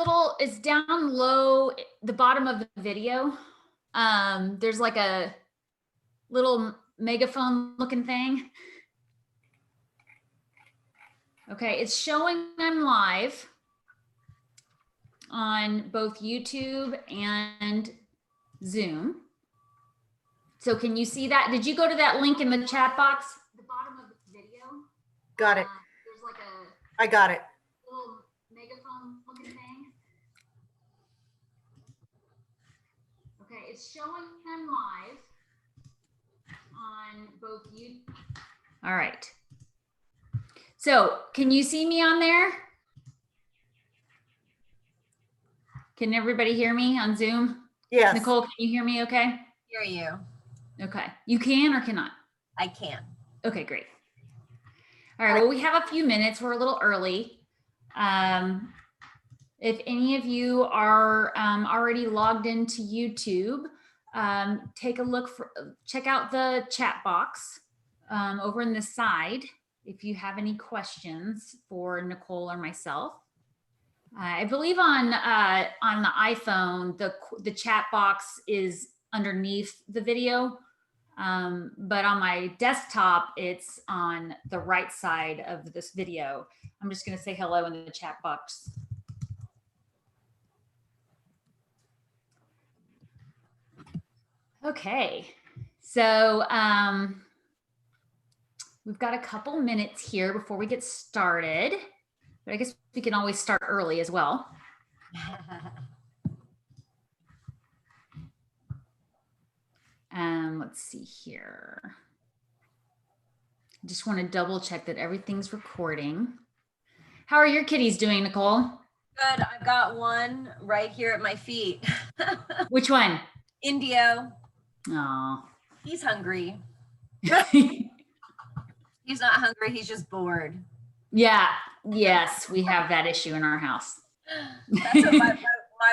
little, it's down low, the bottom of the video. There's like a little megaphone looking thing. Okay, it's showing I'm live on both YouTube and Zoom. So can you see that? Did you go to that link in the chat box? The bottom of the video. Got it. There's like a I got it. little megaphone looking thing. Okay, it's showing them live on both you. All right. So can you see me on there? Can everybody hear me on Zoom? Yes. Nicole, can you hear me okay? Hear you. Okay. You can or cannot? I can. Okay, great. All right, well, we have a few minutes. We're a little early. If any of you are already logged into YouTube, take a look check out the chat box over in the side if you have any questions for Nicole or myself. I believe on the iPhone, the chat box is underneath the video. But on my desktop, it's on the right side of this video. I'm just going to say hello in the chat box. Okay, so we've got a couple minutes here before we get started, but I guess we can always start early as well. Let's see here. I just want to double check that everything's recording. How are your kitties doing, Nicole? Good. I've got one right here at my feet. Which one? Indio. Oh. He's hungry. He's not hungry. He's just bored. Yeah. Yes, we have that issue in our house. That's what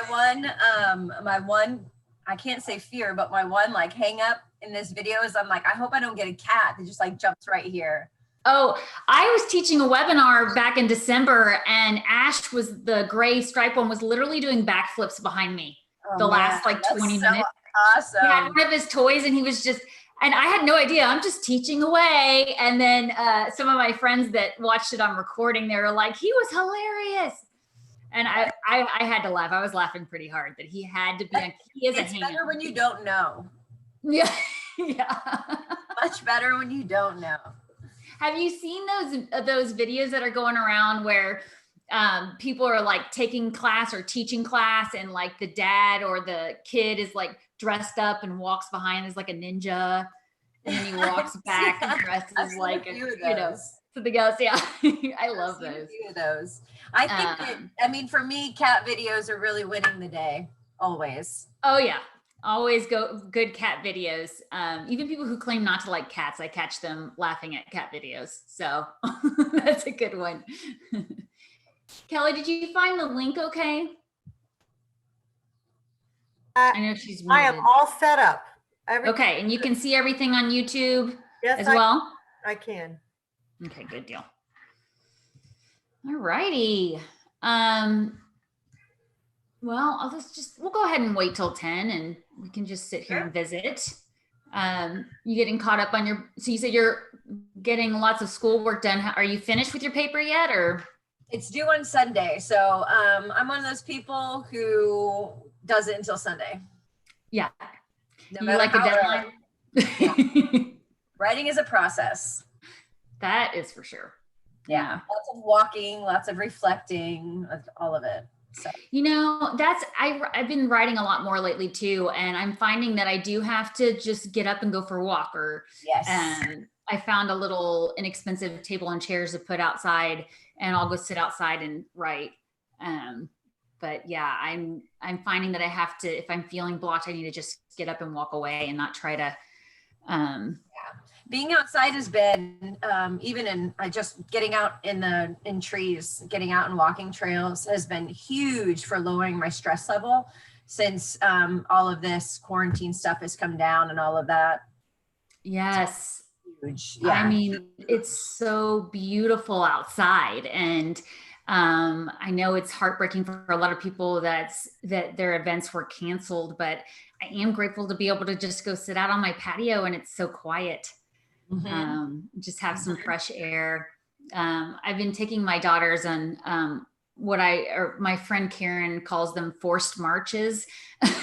my one, I can't say fear, but my one like hang up in this video is I'm like, I hope I don't get a cat that just like jumps right here. Oh, I was teaching a webinar back in December and Ash was the gray striped one was literally doing backflips behind me last like 20 minutes. Awesome. He had one of his toys and he was just, and I had no idea. I'm just teaching away. And then some of my friends that watched it on recording, they were like, he was hilarious. And I had to laugh. I was laughing pretty hard that he had to be on. He is it's better when you don't know. Yeah. Yeah. Much better when you don't know. Have you seen those videos that are going around where people are like taking class or teaching class and like the dad or the kid is like dressed up and walks behind as like a ninja and then he walks back and dresses like something else. Yeah. I love those. A few of those. I think I mean, for me, cat videos are really winning the day always. Oh yeah. Always good cat videos. Even people who claim not to like cats, I catch them laughing at cat videos. So that's a good one. Kelly, did you find the link okay? I know she's muted. I am all set up. Okay, and you can see everything on YouTube as I, well? I can. Okay, good deal. All righty. Well, we'll go ahead and wait till 10 and we can just sit here and visit. You getting caught up on so you said you're getting lots of schoolwork done. Are you finished with your paper yet or? It's due on Sunday. So I'm one of those people who does it until Sunday. Yeah. No you like a deadline? Yeah. Writing is a process. That is for sure. Yeah. Lots of walking, lots of reflecting, all of it. So. You know, I've been writing a lot more lately too. And I'm finding that I do have to just get up and go for a walk I found a little inexpensive table and chairs to put outside and I'll go sit outside and write. But yeah, I'm finding that I have to, if I'm feeling blocked, I need to just get up and walk away and not try to, Being outside has been, even in just getting out in trees, getting out and walking trails has been huge for lowering my stress level since all of this quarantine stuff has come down and all of that. Yes. Huge. Yeah. I mean, it's so beautiful outside and I know it's heartbreaking for a lot of people that their events were canceled, but I am grateful to be able to just go sit out on my patio and it's so quiet. Just have some fresh air. I've been taking my daughters on my friend Karen calls them forced marches.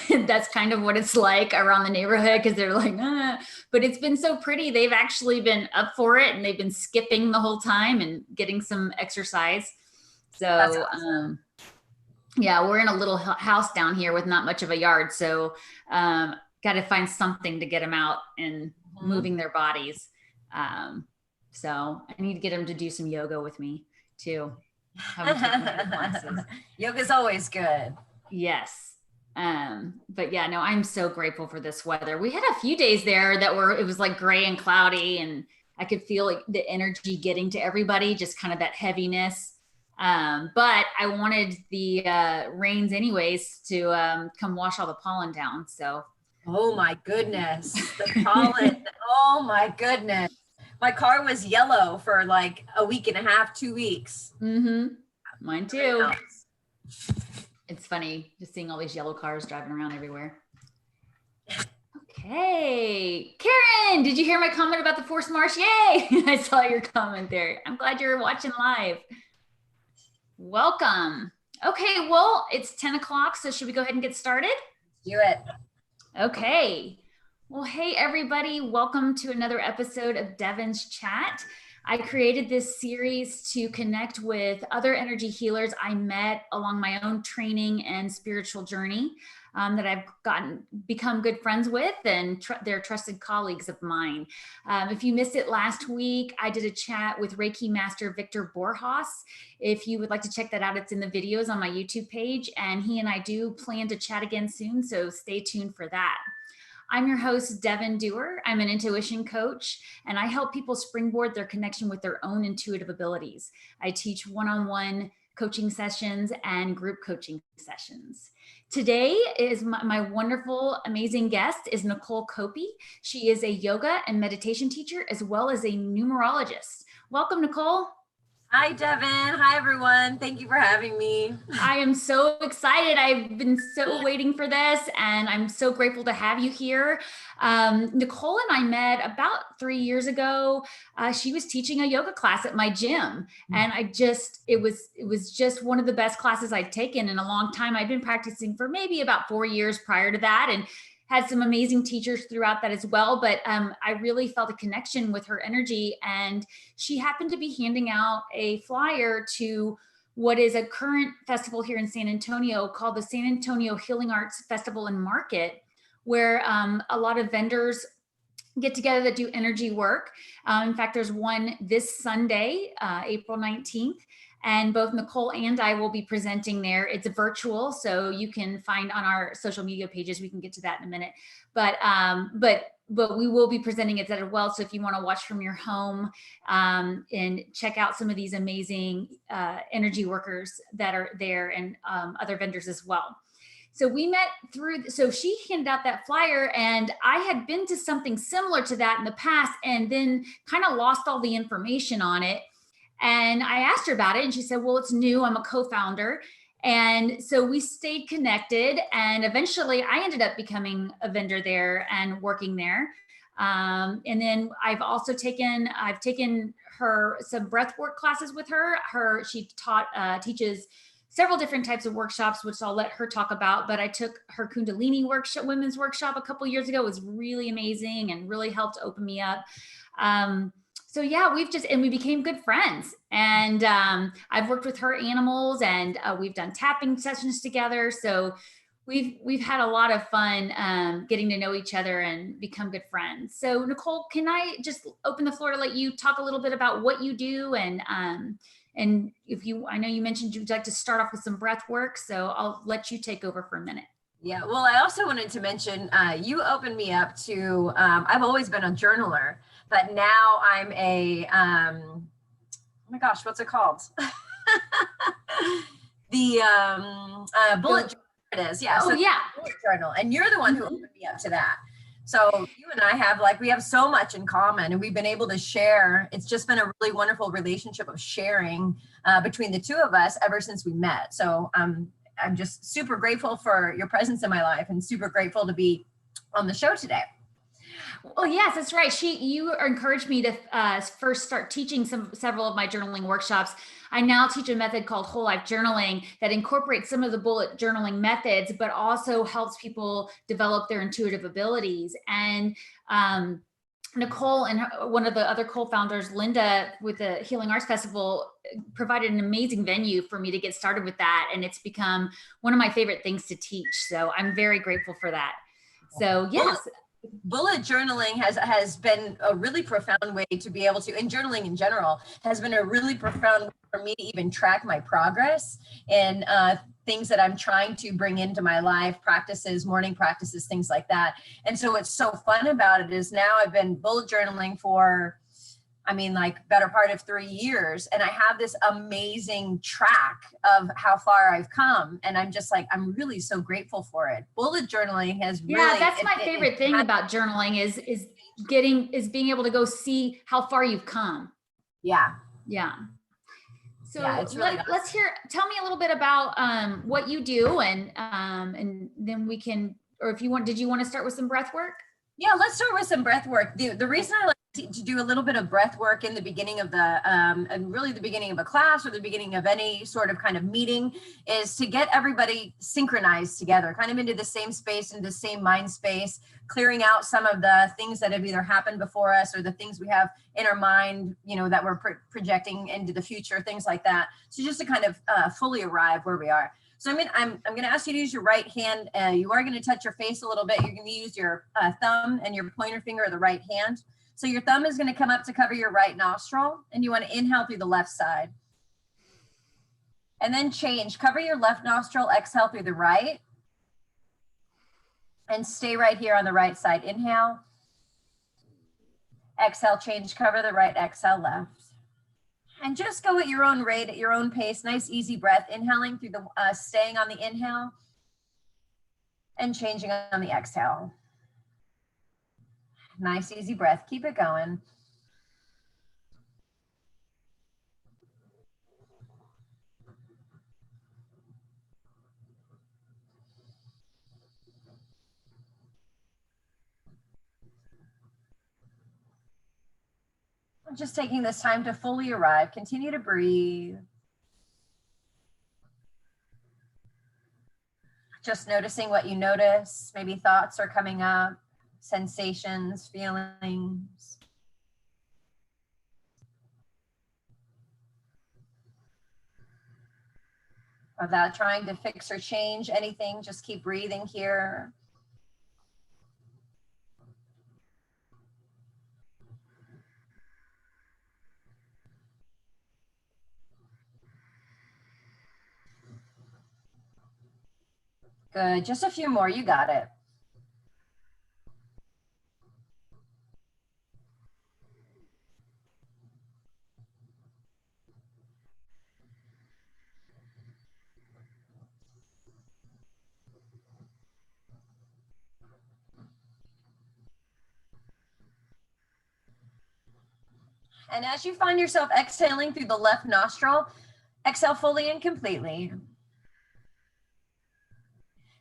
That's kind of what it's like around the neighborhood because they're like, but it's been so pretty. They've actually been up for it and they've been skipping the whole time and getting some exercise. So, awesome. Yeah, we're in a little house down here with not much of a yard. So, got to find something to get them out and moving their bodies. So I need to get them to do some yoga with me too. Yoga's always good. Yes. But yeah, no, I'm so grateful for this weather. We had a few days there that it was like gray and cloudy and I could feel like the energy getting to everybody, just kind of that heaviness. But I wanted the rains anyways to come wash all the pollen down. So. Oh my goodness. The pollen. Oh my goodness. My car was yellow for like a week and a half, 2 weeks. Mine too. It's funny just seeing all these yellow cars driving around everywhere. Okay. Karen, did you hear my comment about the forced march? Yay. I saw your comment there. I'm glad you're watching live. Welcome. Okay. Well, it's 10 o'clock. So should we go ahead and get started? Do it. Okay. Well, hey, everybody. Welcome to another episode of Devon's Chat. I created this series to connect with other energy healers I met along my own training and spiritual journey that I've become good friends with and they're trusted colleagues of mine. If you missed it last week, I did a chat with Reiki Master Victor Borjas. If you would like to check that out, it's in the videos on my YouTube page, and he and I do plan to chat again soon, so stay tuned for that. I'm your host, Devon Duerr. I'm an intuition coach, and I help people springboard their connection with their own intuitive abilities. I teach one-on-one coaching sessions and group coaching sessions. Today is my wonderful, amazing guest is Nicole Coppi. She is a yoga and meditation teacher, as well as a numerologist. Welcome, Nicole. Hi, Devon. Hi, everyone. Thank you for having me. I am so excited. I've been so waiting for this, and I'm so grateful to have you here. Nicole and I met about 3 years ago. She was teaching a yoga class at my gym, and it was just one of the best classes I'd taken in a long time. I'd been practicing for maybe about 4 years prior to that, and had some amazing teachers throughout that as well. But I really felt a connection with her energy. And she happened to be handing out a flyer to what is a current festival here in San Antonio called the San Antonio Healing Arts Festival and Market, where a lot of vendors get together that do energy work. In fact, there's one this Sunday, April 19th. And both Nicole and I will be presenting there. It's virtual, so you can find on our social media pages. We can get to that in a minute. But we will be presenting it as well. So if you want to watch from your home and check out some of these amazing energy workers that are there and other vendors as well. So we met so she handed out that flyer, and I had been to something similar to that in the past and then kind of lost all the information on it. And I asked her about it, and she said, well, it's new. I'm a co-founder. And so we stayed connected, and eventually I ended up becoming a vendor there and working there. And then I've taken her some breathwork classes with her. She teaches several different types of workshops, which I'll let her talk about. But I took her Kundalini women's workshop a couple years ago. It was really amazing and really helped open me up. So yeah, we became good friends, and I've worked with her animals, and we've done tapping sessions together. So we've had a lot of fun getting to know each other and become good friends. So Nicole, can I just open the floor to let you talk a little bit about what you do, and I know you mentioned you'd like to start off with some breath work, so I'll let you take over for a minute. Yeah, well, I also wanted to mention, you opened me up to, I've always been a journaler, but now I'm oh my gosh, what's it called? The bullet journal it is. Yeah. Oh, yeah. Bullet journal. And you're the one who opened me up to that. So you and I have we have so much in common, and we've been able to share. It's just been a really wonderful relationship of sharing between the two of us ever since we met. So I'm just super grateful for your presence in my life, and super grateful to be on the show today. Well, yes, that's right. You encouraged me to first start teaching several of my journaling workshops. I now teach a method called whole life journaling that incorporates some of the bullet journaling methods, but also helps people develop their intuitive abilities. And Nicole and one of the other co-founders, Linda, with the Healing Arts Festival, provided an amazing venue for me to get started with that. And it's become one of my favorite things to teach. So I'm very grateful for that. So yes. Bullet journaling has been a really profound way to be able to, and journaling in general has been a really profound way for me to even track my progress and things that I'm trying to bring into my life, practices, morning practices, things like that. And so what's so fun about it is now I've been bullet journaling for, better part of 3 years. And I have this amazing track of how far I've come. And I'm just I'm really so grateful for it. Bullet journaling has really. Yeah, that's my favorite thing about journaling is being able to go see how far you've come. Yeah. Yeah. So yeah, it's really let's tell me a little bit about what you do, and then we can, or if you want, did you want to start with some breath work? Yeah, let's start with some breath work. The reason I like to do a little bit of breath work in the beginning of and really the beginning of a class or the beginning of any sort of kind of meeting is to get everybody synchronized together, kind of into the same space, into the same mind space, clearing out some of the things that have either happened before us or the things we have in our mind, that we're projecting into the future, things like that. So just to kind of fully arrive where we are. So I'm going to ask you to use your right hand. You are going to touch your face a little bit. You're going to use your thumb and your pointer finger of the right hand. So your thumb is going to come up to cover your right nostril, and you want to inhale through the left side. And then change. Cover your left nostril, exhale through the right. And stay right here on the right side. Inhale. Exhale, change, cover the right, exhale left. And just go at your own rate, at your own pace. Nice, easy breath. Inhaling through the, staying on the inhale and changing on the exhale. Nice, easy breath. Keep it going. Just taking this time to fully arrive. Continue to breathe. Just noticing what you notice. Maybe thoughts are coming up, sensations, feelings. Without trying to fix or change anything, just keep breathing here. Good, just a few more, you got it. And as you find yourself exhaling through the left nostril, exhale fully and completely.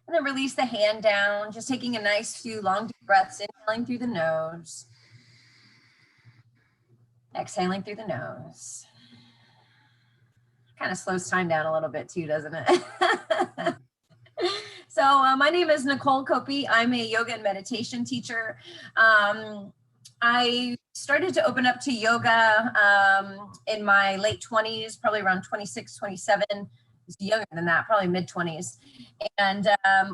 And then release the hand down, just taking a nice few long deep breaths, inhaling through the nose. Exhaling through the nose. Kind of slows time down a little bit too, doesn't it? So my name is Nicole Coppi. I'm a yoga and meditation teacher. I started to open up to yoga in my late 20s, probably around 26, 27. It's younger than that, probably mid 20s. And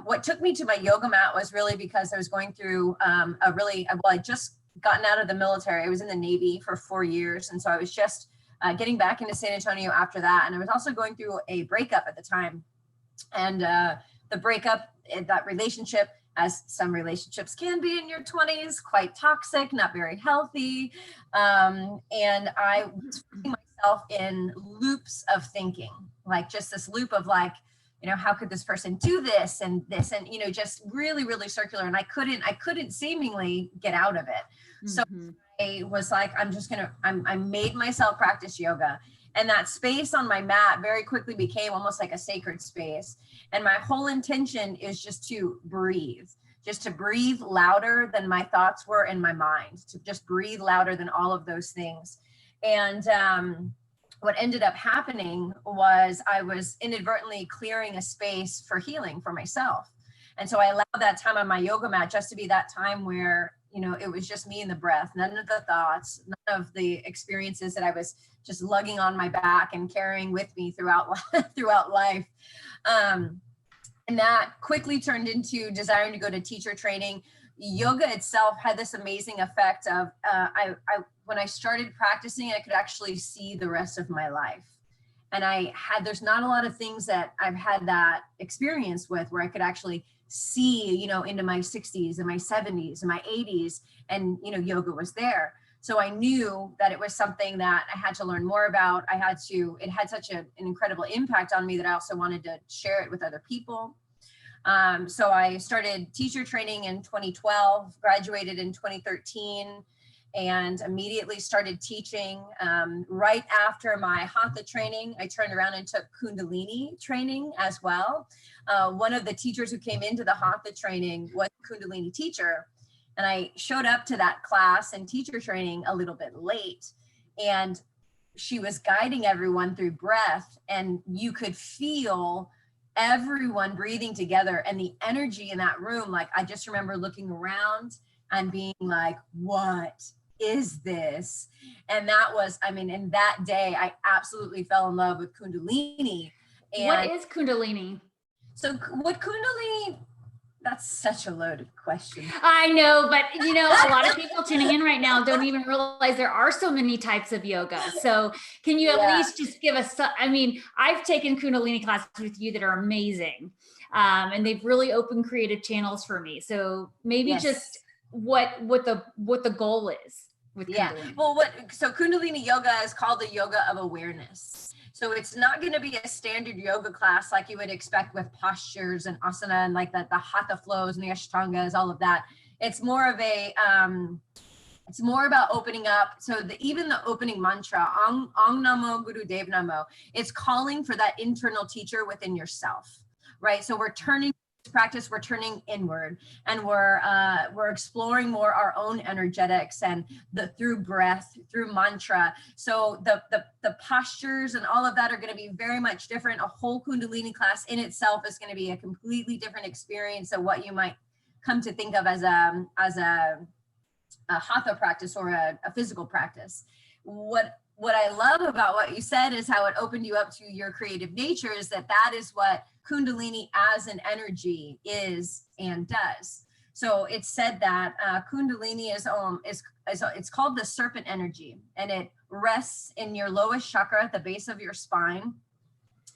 what took me to my yoga mat was really because I was going through I just gotten out of the military. I was in the Navy for 4 years. And so I was just getting back into San Antonio after that. And I was also going through a breakup at the time. And the breakup, that relationship, as some relationships can be in your 20s, quite toxic, not very healthy. And I was finding myself in loops of thinking, like just this loop of how could this person do this and this, and, just really, really circular. And I couldn't seemingly get out of it. So I was like, I made myself practice yoga. And that space on my mat very quickly became almost like a sacred space. And my whole intention is just to breathe louder than my thoughts were in my mind, to just breathe louder than all of those things. And what ended up happening was I was inadvertently clearing a space for healing for myself. And so I allowed that time on my yoga mat just to be that time where, it was just me and the breath, none of the thoughts, none of the experiences that I was just lugging on my back and carrying with me throughout life. And that quickly turned into desiring to go to teacher training. Yoga itself had this amazing effect of, when I started practicing, I could actually see the rest of my life. And there's not a lot of things that I've had that experience with where I could actually see, into my 60s and my 70s and my 80s, and, yoga was there. So I knew that it was something that I had to learn more about. It had such an incredible impact on me that I also wanted to share it with other people. So I started teacher training in 2012, graduated in 2013, and immediately started teaching. Right after my Hatha training, I turned around and took Kundalini training as well. One of the teachers who came into the Hatha training was a Kundalini teacher. And I showed up to that class and teacher training a little bit late. And she was guiding everyone through breath. And you could feel everyone breathing together and the energy in that room. Like, I just remember looking around and being like, what is this? And that was, in that day, I absolutely fell in love with Kundalini. And what is Kundalini? So what Kundalini, that's such a loaded question. I know, but a lot of people tuning in right now don't even realize there are so many types of yoga. So can you at least just give us, I've taken Kundalini classes with you that are amazing. And they've really opened creative channels for me. So maybe just what the goal is with Kundalini. Well, so Kundalini yoga is called the yoga of awareness. So it's not going to be a standard yoga class like you would expect with postures and asana and like the hatha flows and the ashtangas, all of that. It's more of it's more about opening up. So even the opening mantra, Ang Namo Guru Dev Namo, it's calling for that internal teacher within yourself, right? So we're turning inward, and we're exploring more our own energetics and through breath, through mantra. So the postures and all of that are going to be very much different. A whole Kundalini class in itself is going to be a completely different experience of what you might come to think of as a hatha practice or a physical practice. What I love about what you said is how it opened you up to your creative nature, is that is what Kundalini as an energy is and does. So it's said that Kundalini is it's called the serpent energy, and it rests in your lowest chakra at the base of your spine.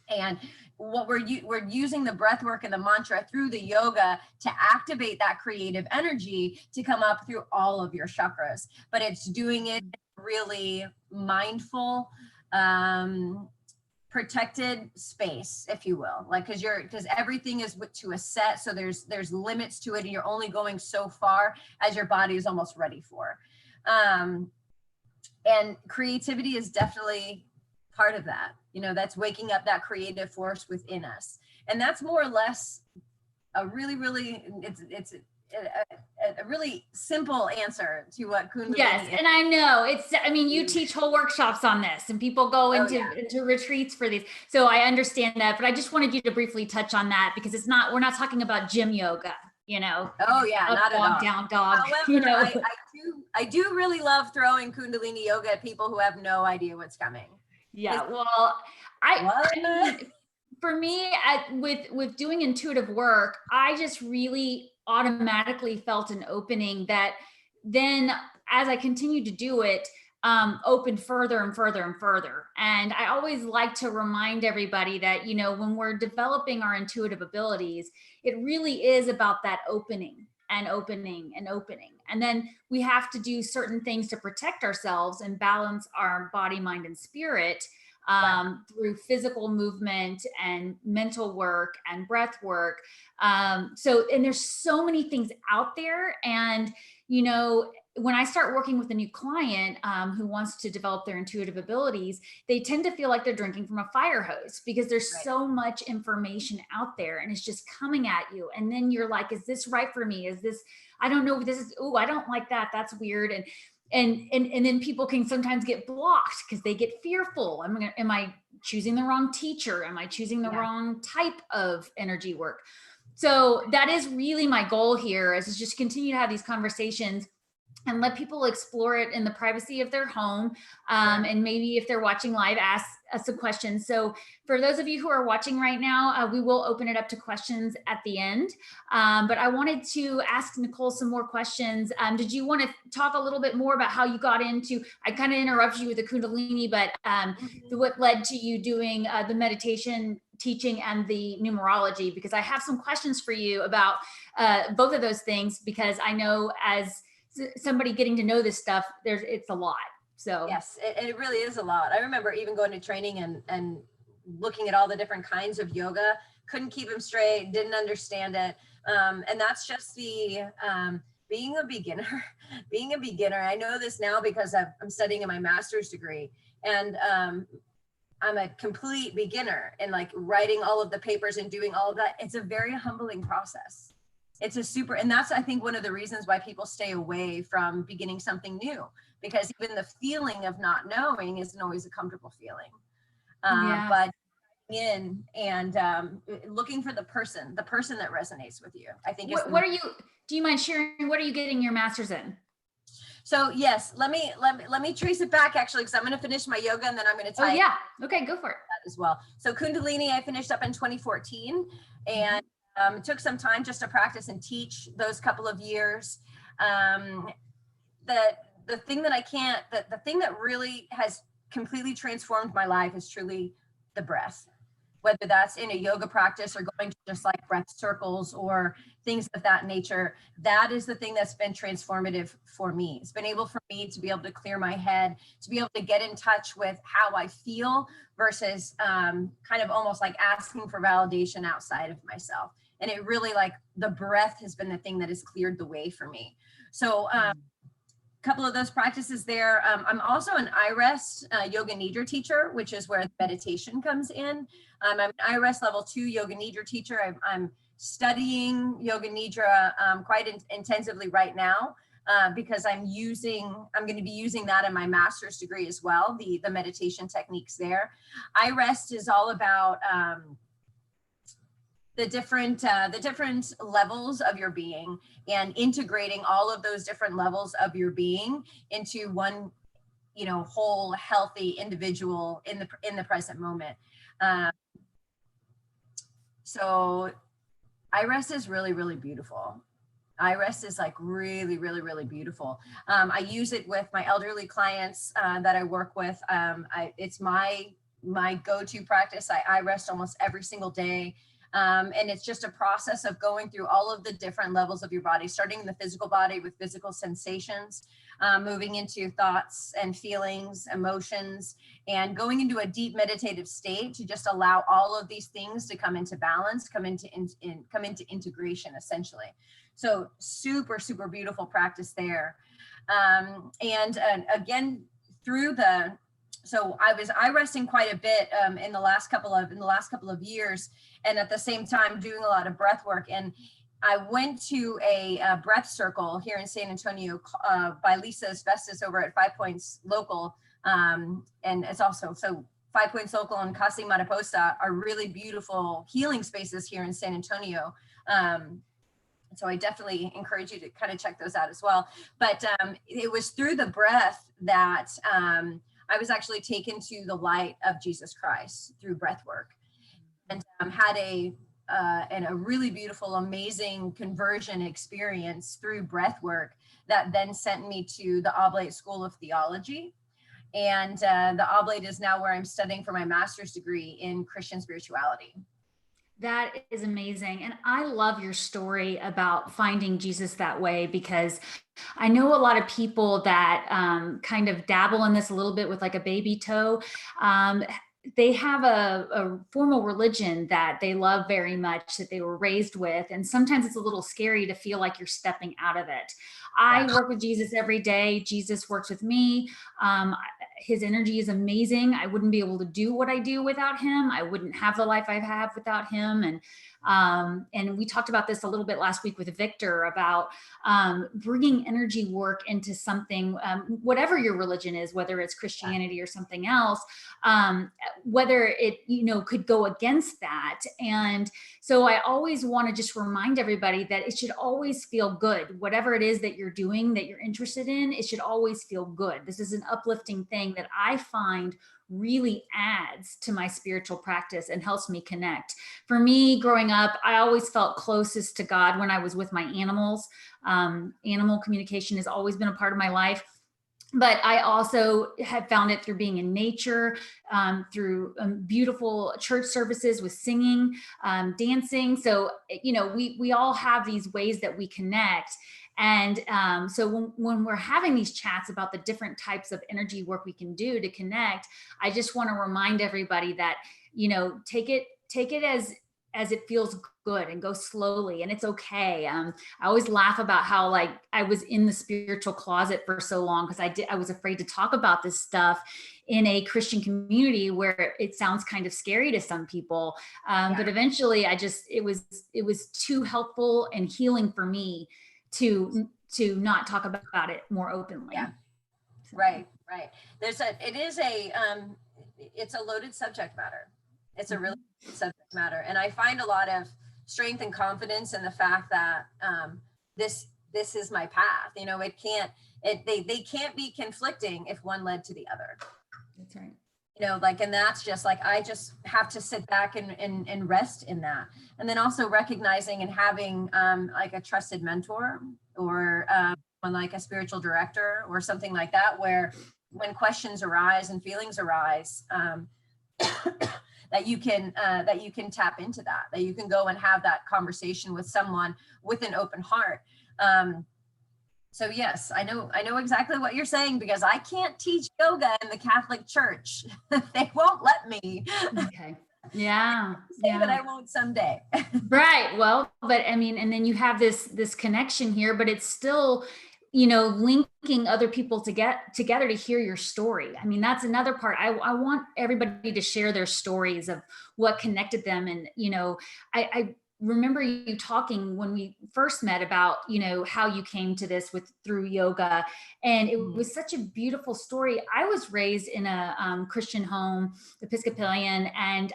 And what we're using the breath work and the mantra through the yoga to activate that creative energy to come up through all of your chakras, but it's doing it really mindful, protected space, if you will, like, because everything is to a set. So there's limits to it, and you're only going so far as your body is almost ready for. And creativity is definitely part of that. That's waking up that creative force within us. And that's more or less a really, really, it's a really simple answer to what Kundalini is. And I know you teach whole workshops on this, and people go into retreats for these. So I understand that, but I just wanted you to briefly touch on that, because we're not talking about gym yoga, Oh yeah, not at all. Down dog. However, I do really love throwing Kundalini yoga at people who have no idea what's coming. Yeah, well, for me, with doing intuitive work, I just really automatically felt an opening that then, as I continued to do it, opened further and further and further. And I always like to remind everybody that, when we're developing our intuitive abilities, it really is about that opening and opening and opening. And then we have to do certain things to protect ourselves and balance our body, mind, and spirit. through physical movement and mental work and breath work. And there's so many things out there. And, you know, when I start working with a new client who wants to develop their intuitive abilities, they tend to feel like they're drinking from a fire hose because there's so much information out there and it's just coming at you. And then you're like, is this right for me? Is this, I don't know if this is, oh, I don't like that. That's weird. And then people can sometimes get blocked because they get fearful. Am I choosing the wrong teacher? Am I choosing the wrong type of energy work? So that is really my goal here, is to just continue to have these conversations and let people explore it in the privacy of their home. And maybe if they're watching live, ask us a question. So for those of you who are watching right now, we will open it up to questions at the end. But I wanted to ask Nicole some more questions. Did you want to talk a little bit more about how you got into, I kind of interrupted you with the Kundalini, but what led to you doing the meditation teaching and the numerology? Because I have some questions for you about both of those things, because I know as somebody getting to know this stuff, it's a lot. So yes, it really is a lot. I remember even going to training and looking at all the different kinds of yoga, couldn't keep them straight, didn't understand it. And that's just the being a beginner. Being a beginner. I know this now because I'm studying in my master's degree, and I'm a complete beginner in like writing all of the papers and doing all of that. It's a very humbling process. It's and that's, I think, one of the reasons why people stay away from beginning something new, because even the feeling of not knowing isn't always a comfortable feeling. But in and looking for the person that resonates with you, I think. Do you mind sharing, what are you getting your master's in? So yes, let me trace it back actually, because I'm going to finish my yoga and then I'm going to tie Okay, go for it. That as well. So Kundalini, I finished up in 2014, and it took some time just to practice and teach those couple of years. The thing that really has completely transformed my life is truly the breath, whether that's in a yoga practice or going to just like breath circles or things of that nature. That is the thing that's been transformative for me. It's been able for me to be able to clear my head, to be able to get in touch with how I feel versus kind of almost like asking for validation outside of myself. And it really, like, the breath has been the thing that has cleared the way for me. So a couple of those practices there. I'm also an iRest Yoga Nidra teacher, which is where meditation comes in. I'm an iRest level 2 Yoga Nidra teacher. I'm studying Yoga Nidra quite intensively right now because I'm going to be using that in my master's degree as well, the meditation techniques there. iRest is all about the different levels of your being and integrating all of those different levels of your being into one, whole healthy individual in the present moment. So iRest is really, really beautiful. iRest is like really, really, really beautiful. I use it with my elderly clients that I work with. It's my go-to practice. I iRest almost every single day. And it's just a process of going through all of the different levels of your body, starting in the physical body with physical sensations, moving into thoughts and feelings, emotions, and going into a deep meditative state to just allow all of these things to come into balance, come into integration, essentially. So super, super beautiful practice there. And again, so I was iResting quite a bit in the last couple of years, and at the same time doing a lot of breath work. And I went to a breath circle here in San Antonio by Lisa Asbestos over at 5 Points Local, and it's also 5 Points Local and Casa Mariposa are really beautiful healing spaces here in San Antonio. So I definitely encourage you to kind of check those out as well. But it was through the breath that I was actually taken to the light of Jesus Christ through breath work, and had a really beautiful, amazing conversion experience through breath work that then sent me to the Oblate School of Theology. And the Oblate is now where I'm studying for my master's degree in Christian spirituality. That is amazing. And I love your story about finding Jesus that way, because I know a lot of people that kind of dabble in this a little bit with like a baby toe. they have a formal religion that they love very much, that they were raised with. And sometimes it's a little scary to feel like you're stepping out of it. I work with Jesus every day. Jesus works with me. His energy is amazing. I wouldn't be able to do what I do without him. I wouldn't have the life I have without him. And we talked about this a little bit last week with Victor about bringing energy work into something, whatever your religion is, whether it's Christianity or something else, whether it, could go against that. And so I always want to just remind everybody that it should always feel good. Whatever it is that you're doing, that you're interested in, it should always feel good. This is an uplifting thing that I find really adds to my spiritual practice and helps me connect. For me, growing up, I always felt closest to God when I was with my animals. Animal communication has always been a part of my life. But I also have found it through being in nature, through beautiful church services with singing, dancing. So, we all have these ways that we connect. And so when we're having these chats about the different types of energy work we can do to connect, I just want to remind everybody that, take it as it feels good and go slowly, and it's okay. I always laugh about how I was in the spiritual closet for so long because I was afraid to talk about this stuff in a Christian community where it sounds kind of scary to some people. But eventually it was too helpful and healing for me to not talk about it more openly. Yeah. So. Right. It's a loaded subject matter. It's a really subject matter. And I find a lot of strength and confidence in the fact that this is my path. They can't be conflicting if one led to the other. That's right. And that's just I just have to sit back and rest in that. And then also recognizing and having a trusted mentor or like a spiritual director or something like that, where when questions arise and feelings arise, that you can tap into that you can go and have that conversation with someone with an open heart. So yes, I know exactly what you're saying, because I can't teach yoga in the Catholic Church. They won't let me. Okay. Yeah. But I won't someday. Right. Well, but I mean, and then you have this connection here, but it's still, linking other people to get together to hear your story. I mean, that's another part. I want everybody to share their stories of what connected them. And, I remember you talking when we first met about, how you came to this through yoga. And it was such a beautiful story. I was raised in a Christian home, Episcopalian, and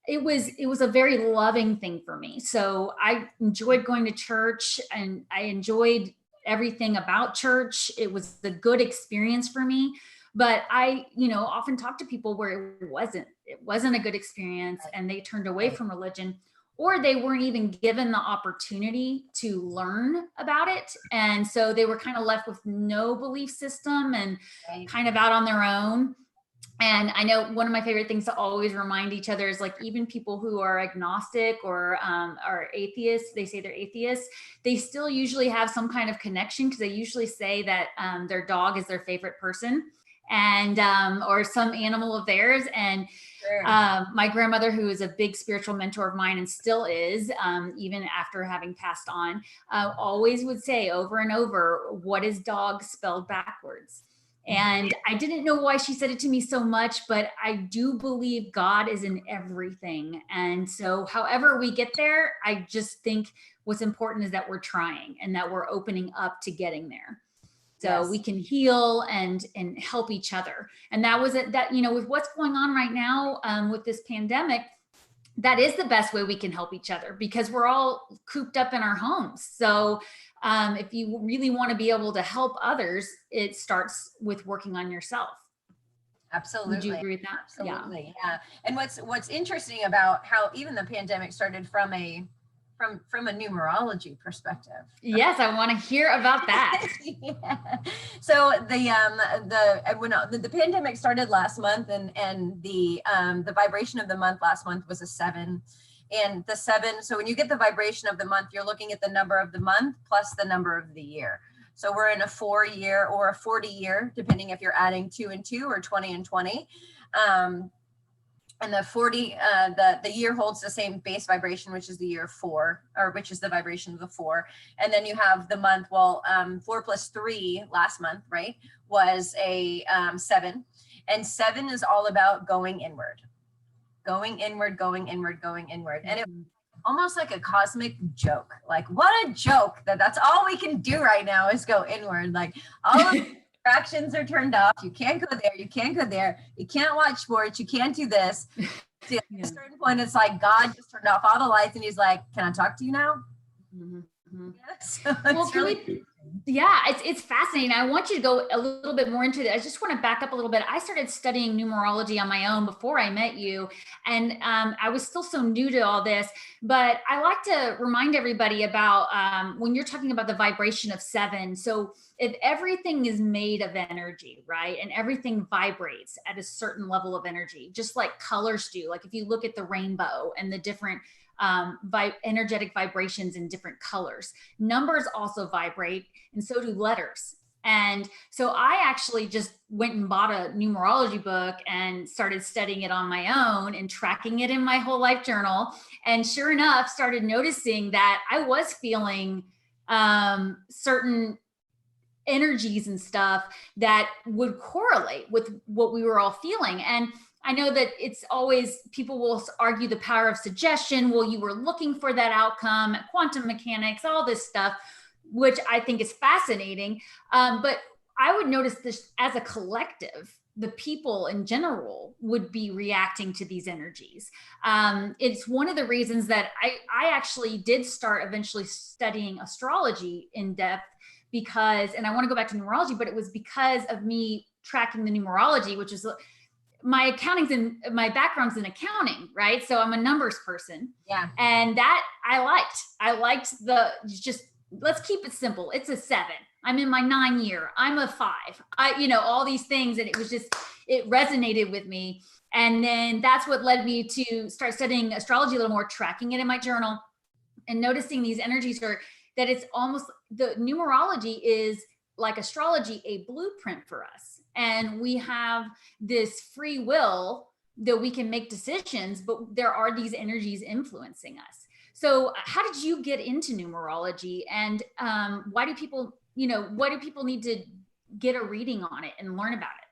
it was a very loving thing for me. So I enjoyed going to church and I enjoyed everything about church. It was a good experience for me. But I, often talk to people where it wasn't a good experience and they turned away from religion, or they weren't even given the opportunity to learn about it. And so they were kind of left with no belief system and kind of out on their own. And I know one of my favorite things to always remind each other is even people who are agnostic or are atheists, they say they're atheists, they still usually have some kind of connection, because they usually say that their dog is their favorite person, and or some animal of theirs. And my grandmother, who is a big spiritual mentor of mine and still is, even after having passed on, always would say over and over, "What is dog spelled backwards?" And I didn't know why she said it to me so much, but I do believe God is in everything. And so however we get there, I just think what's important is that we're trying and that we're opening up to getting there. So we can heal and help each other. And that was it, that, with what's going on right now with this pandemic, that is the best way we can help each other, because we're all cooped up in our homes. So if you really want to be able to help others, it starts with working on yourself. Absolutely. Would you agree with that? Absolutely. Yeah. And what's interesting about how even the pandemic started from a numerology perspective. Yes, I want to hear about that. So the pandemic started last month, and the vibration of the month last month was a 7. And the 7, so when you get the vibration of the month, you're looking at the number of the month plus the number of the year. So we're in a 4-year or a 40-year, depending if you're adding 2 and 2 or 20 and 20. And the 40, the year holds the same base vibration, which is the year 4, or which is the vibration of the 4. And then you have the month, 4 plus 3 last month, right, was a 7. And 7 is all about going inward, going inward, going inward, going inward. And it almost like a cosmic joke. Like, what a joke that's all we can do right now is go inward. Like, all of the distractions are turned off. You can't go there. You can't go there. You can't watch sports. You can't do this. See, at a certain point, it's like God just turned off all the lights and he's like, can I talk to you now? Mm-hmm. Yeah, so Well, it's fascinating. I want you to go a little bit more into it. I just want to back up a little bit. I started studying numerology on my own before I met you. And I was still so new to all this, but I like to remind everybody about when you're talking about the vibration of 7. So if everything is made of energy, right? And everything vibrates at a certain level of energy, just like colors do. Like if you look at the rainbow and the different energetic vibrations in different colors. Numbers also vibrate, and so do letters. And so I actually just went and bought a numerology book and started studying it on my own and tracking it in my whole life journal. And sure enough, started noticing that I was feeling certain energies and stuff that would correlate with what we were all feeling. And I know that it's always, people will argue the power of suggestion. Well, you were looking for that outcome, quantum mechanics, all this stuff, which I think is fascinating. But I would notice this as a collective, the people in general would be reacting to these energies. It's one of the reasons that I actually did start eventually studying astrology in depth because, and I want to go back to numerology, but it was because of me tracking the numerology, which is my background's in accounting, right? So I'm a numbers person. Yeah. And that I liked let's keep it simple. It's a 7. I'm in my 9 year. I'm a 5. All these things. And it resonated with me. And then that's what led me to start studying astrology a little more, tracking it in my journal and noticing these energies that it's almost, the numerology is like astrology, a blueprint for us. And we have this free will that we can make decisions, but there are these energies influencing us. So how did you get into numerology, and why do people need to get a reading on it and learn about it?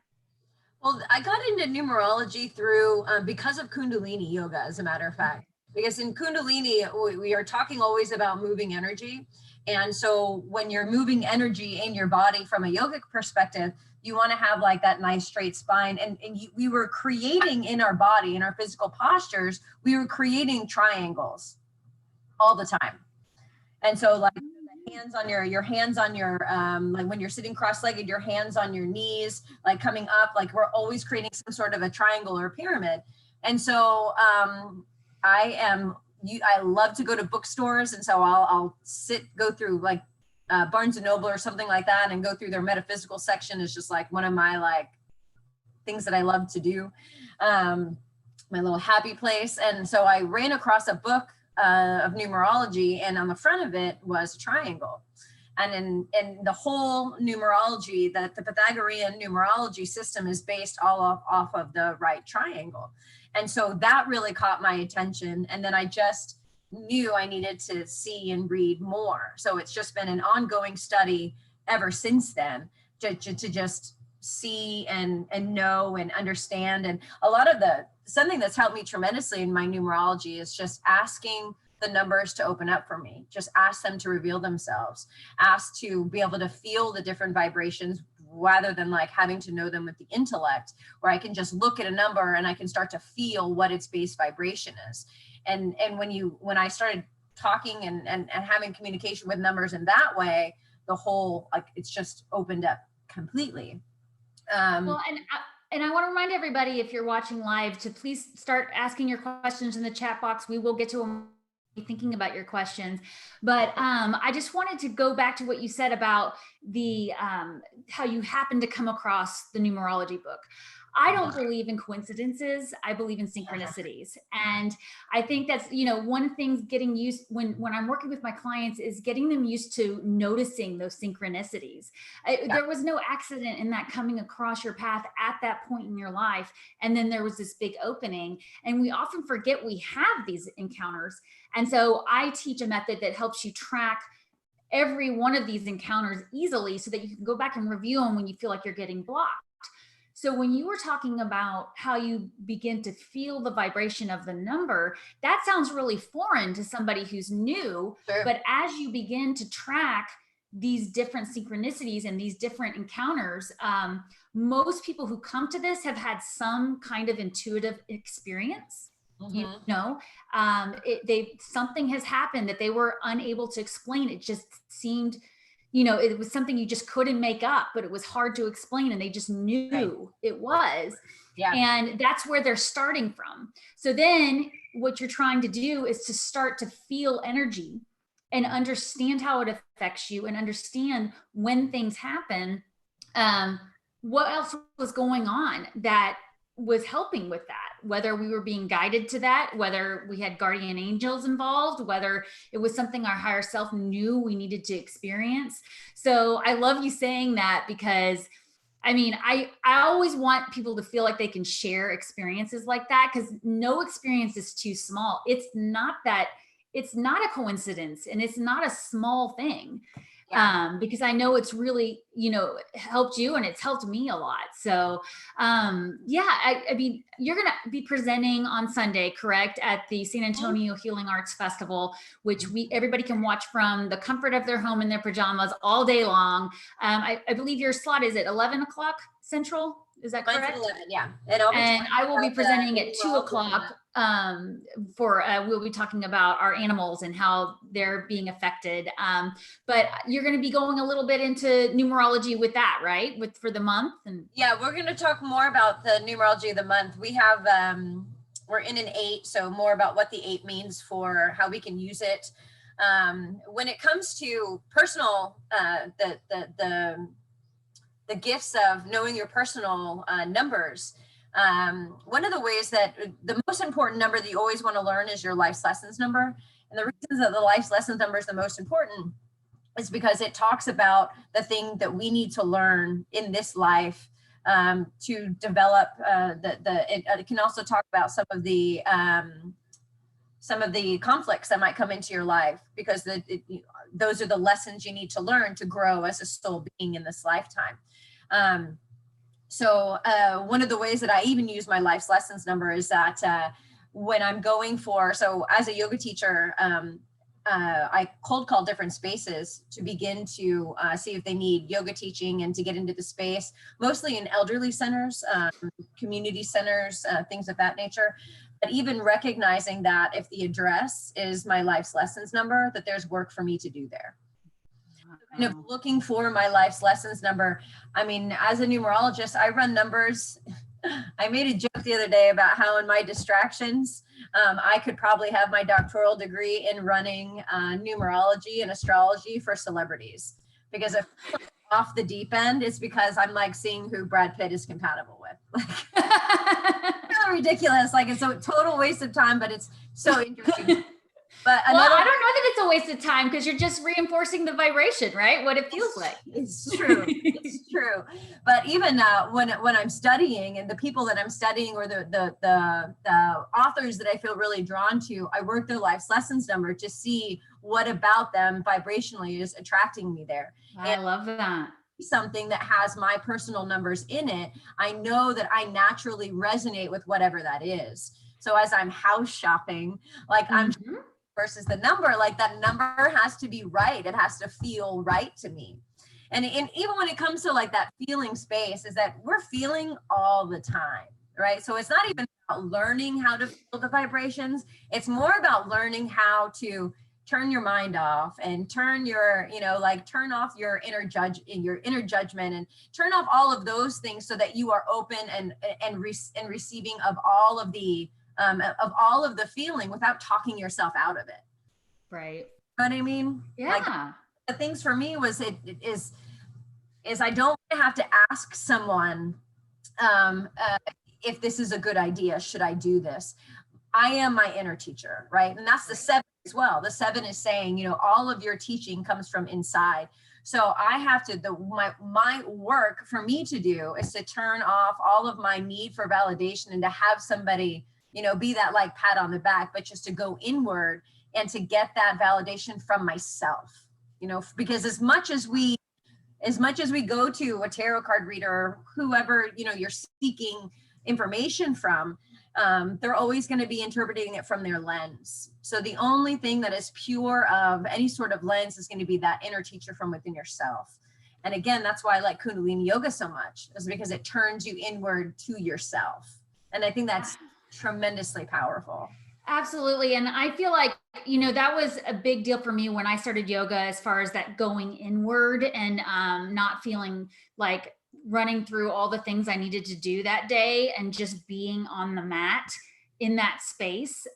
Well, I got into numerology through, because of Kundalini yoga, as a matter of fact, because in Kundalini, we are talking always about moving energy. And so when you're moving energy in your body from a yogic perspective, you want to have like that nice straight spine. And we were creating in our body, in our physical postures, we were creating triangles all the time. And so like hands on your hands on your, like when you're sitting cross-legged, your hands on your knees, like coming up, like we're always creating some sort of a triangle or a pyramid. And so I love to go to bookstores. And so I'll go through like Barnes and Noble or something like that and go through their metaphysical section is just like one of my like things that I love to do, my little happy place. And so I ran across a book of numerology, and on the front of it was a triangle. And in the whole numerology, that the Pythagorean numerology system is based all off of the right triangle. And so that really caught my attention. And then I just knew I needed to see and read more. So it's just been an ongoing study ever since then to just see and know and understand. And a lot of something that's helped me tremendously in my numerology is just asking the numbers to open up for me. Just ask them to reveal themselves, ask to be able to feel the different vibrations rather than like having to know them with the intellect, where I can just look at a number and I can start to feel what its base vibration is. And when I started talking and having communication with numbers in that way, the whole, like, it's just opened up completely. Well, and I want to remind everybody, if you're watching live, to please start asking your questions in the chat box. We will get to them, thinking about your questions. But I just wanted to go back to what you said about the how you happened to come across the numerology book. I don't believe in coincidences. I believe in synchronicities. And I think that's, one of the things getting used when I'm working with my clients is getting them used to noticing those synchronicities. There was no accident in that coming across your path at that point in your life. And then there was this big opening, and we often forget we have these encounters. And so I teach a method that helps you track every one of these encounters easily so that you can go back and review them when you feel like you're getting blocked. So when you were talking about how you begin to feel the vibration of the number, that sounds really foreign to somebody who's new. Sure. But as you begin to track these different synchronicities and these different encounters, most people who come to this have had some kind of intuitive experience. Something has happened that they were unable to explain. It just seemed, it was something you just couldn't make up, but it was hard to explain, and they just knew it was. Yeah. And that's where they're starting from. So then what you're trying to do is to start to feel energy and understand how it affects you and understand when things happen. What else was going on that was helping with that, whether we were being guided to that, whether we had guardian angels involved, whether it was something our higher self knew we needed to experience. So I love you saying that, because I always want people to feel like they can share experiences like that, because no experience is too small. It's not a coincidence, and it's not a small thing. Because I know it's really, helped you, and it's helped me a lot. So, you're going to be presenting on Sunday, correct? At the San Antonio Healing Arts Festival, which everybody can watch from the comfort of their home in their pajamas all day long. I believe your slot is at 11 o'clock Central. Is that correct? 11, yeah. And I will be presenting at 2 o'clock. We'll be talking about our animals and how they're being affected. But you're going to be going a little bit into numerology with that, right? For the month. Yeah, we're going to talk more about the numerology of the month. We have, we're in an 8, so more about what the 8 means for how we can use it. When it comes to personal, the gifts of knowing your personal numbers. One of the ways that the most important number that you always want to learn is your life's lessons number. And the reasons that the life's lessons number is the most important is because it talks about the thing that we need to learn in this life to develop it can also talk about some of the conflicts that might come into your life, because those are the lessons you need to learn to grow as a soul being in this lifetime. So one of the ways that I even use my life's lessons number is that when I'm going so as a yoga teacher, I cold call different spaces to begin to see if they need yoga teaching and to get into the space, mostly in elderly centers, community centers, things of that nature. But even recognizing that if the address is my life's lessons number, that there's work for me to do there. Kind of looking for my life's lessons number. As a numerologist, I run numbers. I made a joke the other day about how in my distractions, I could probably have my doctoral degree in running numerology and astrology for celebrities. Because if I'm off the deep end, it's because I'm like seeing who Brad Pitt is compatible with. It's ridiculous. Like, it's a total waste of time, but it's so interesting. But I don't know that it's a waste of time, because you're just reinforcing the vibration, right? What it feels like. It's true. It's true. But even when I'm studying, and the people that I'm studying, or the authors that I feel really drawn to, I work their life's lessons number to see what about them vibrationally is attracting me there. I love that. Something that has my personal numbers in it, I know that I naturally resonate with whatever that is. So as I'm house shopping, like I'm versus the number, like that number has to be right. It has to feel right to me. And even when it comes to like that feeling space, is that we're feeling all the time, right? So it's not even about learning how to feel the vibrations. It's more about learning how to turn your mind off and turn your, turn off your inner judgment, and turn off all of those things so that you are open and receiving of all of the feeling without talking yourself out of it. Right. You know what I mean? Yeah. Like, the things for me was I don't have to ask someone if this is a good idea, should I do this? I am my inner teacher, right? And that's the 7 as well. The 7 is saying, you know, all of your teaching comes from inside. So I have to, my work for me to do is to turn off all of my need for validation and to have somebody, you know, be that like pat on the back, but just to go inward and to get that validation from myself, you know, because as much as we go to a tarot card reader or whoever, you know, you're seeking information from, they're always going to be interpreting it from their lens. So the only thing that is pure of any sort of lens is going to be that inner teacher from within yourself. And again, that's why I like Kundalini yoga so much, is because it turns you inward to yourself. And I think that's tremendously powerful. Absolutely. And I feel like, you know, that was a big deal for me when I started yoga, as far as that going inward and not feeling like running through all the things I needed to do that day, and just being on the mat in that space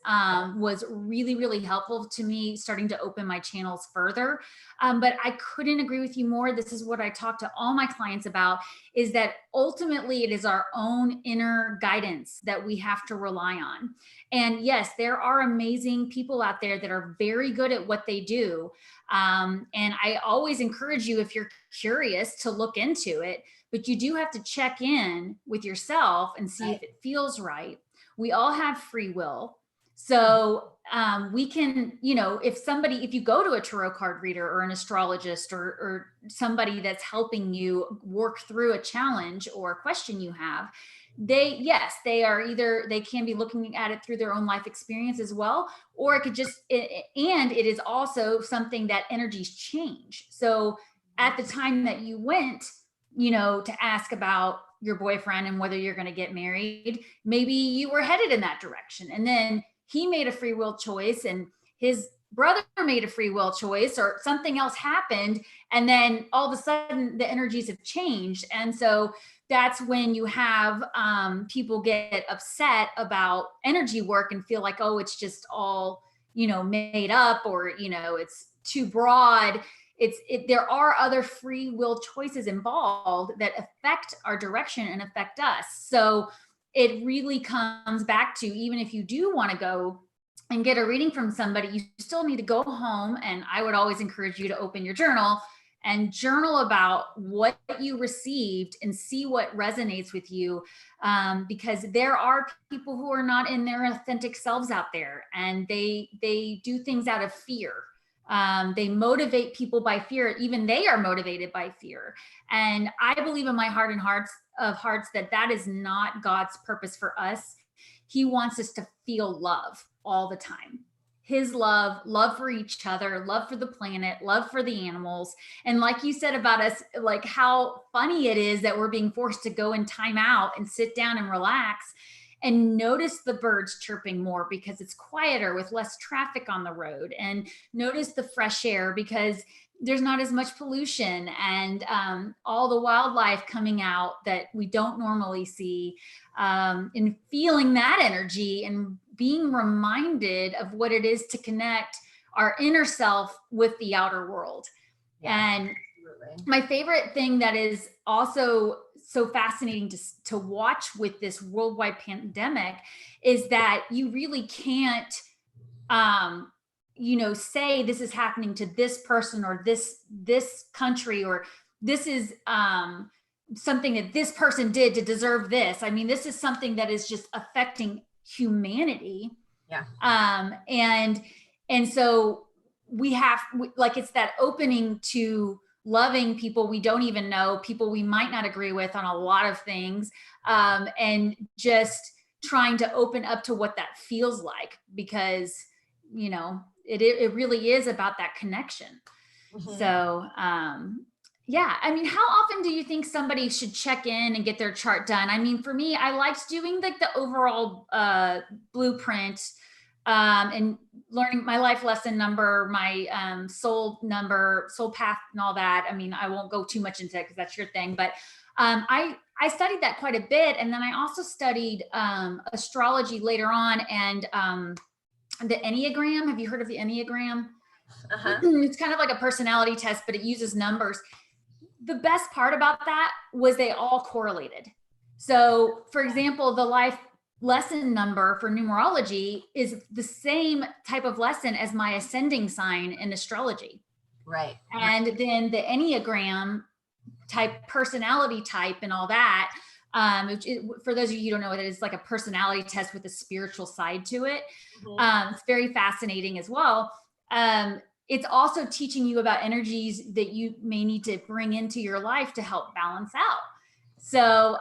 was really, really helpful to me, starting to open my channels further. But I couldn't agree with you more. This is what I talk to all my clients about, is that ultimately it is our own inner guidance that we have to rely on. And yes, there are amazing people out there that are very good at what they do. And I always encourage you, if you're curious, to look into it, but you do have to check in with yourself and see if it feels right. We all have free will. So we can, you know, if you go to a tarot card reader or an astrologist or somebody that's helping you work through a challenge or a question you have, they can be looking at it through their own life experience as well, or it could just, and it is also something that energies change. So at the time that you went, you know, to ask about your boyfriend and whether you're going to get married, maybe you were headed in that direction, and then he made a free will choice and his brother made a free will choice, or something else happened, and then all of a sudden the energies have changed. And so that's when you have people get upset about energy work and feel like, oh, it's just all, you know, made up, or, you know, it's too broad. There are other free will choices involved that affect our direction and affect us. So it really comes back to, even if you do want to go and get a reading from somebody, you still need to go home. And I would always encourage you to open your journal and journal about what you received and see what resonates with you. Because there are people who are not in their authentic selves out there, and they do things out of fear. They motivate people by fear. Even they are motivated by fear. And I believe in my heart of hearts that is not God's purpose for us. He wants us to feel love all the time. His love for each other, love for the planet, love for the animals. And like you said about us, like how funny it is that we're being forced to go in time out and sit down and relax and notice the birds chirping more because it's quieter with less traffic on the road, and notice the fresh air because there's not as much pollution, and all the wildlife coming out that we don't normally see, and feeling that energy and being reminded of what it is to connect our inner self with the outer world. Yeah, and absolutely. My favorite thing that is also so fascinating to watch with this worldwide pandemic is that you really can't, you know, say this is happening to this person or this country, or this is something that this person did to deserve this. I mean, this is something that is just affecting humanity. Yeah. And so it's that opening to loving people we don't even know, people we might not agree with on a lot of things, and just trying to open up to what that feels like, because, you know, it really is about that connection. Mm-hmm. So, yeah, I mean, how often do you think somebody should check in and get their chart done? I mean, for me, I liked doing like the overall blueprint, and learning my life lesson number, my soul number, soul path, and all that. I mean, I won't go too much into it because that's your thing, but I studied that quite a bit. And then I also studied astrology later on, and the Enneagram. Have you heard of the Enneagram? Uh-huh. It's kind of like a personality test, but it uses numbers. The best part about that was they all correlated. So for example, the life lesson number for numerology is the same type of lesson as my ascending sign in astrology. Right. And then the Enneagram type, personality type and all that, for those of you who don't know, it is like a personality test with a spiritual side to it. It's very fascinating as well. It's also teaching you about energies that you may need to bring into your life to help balance out. So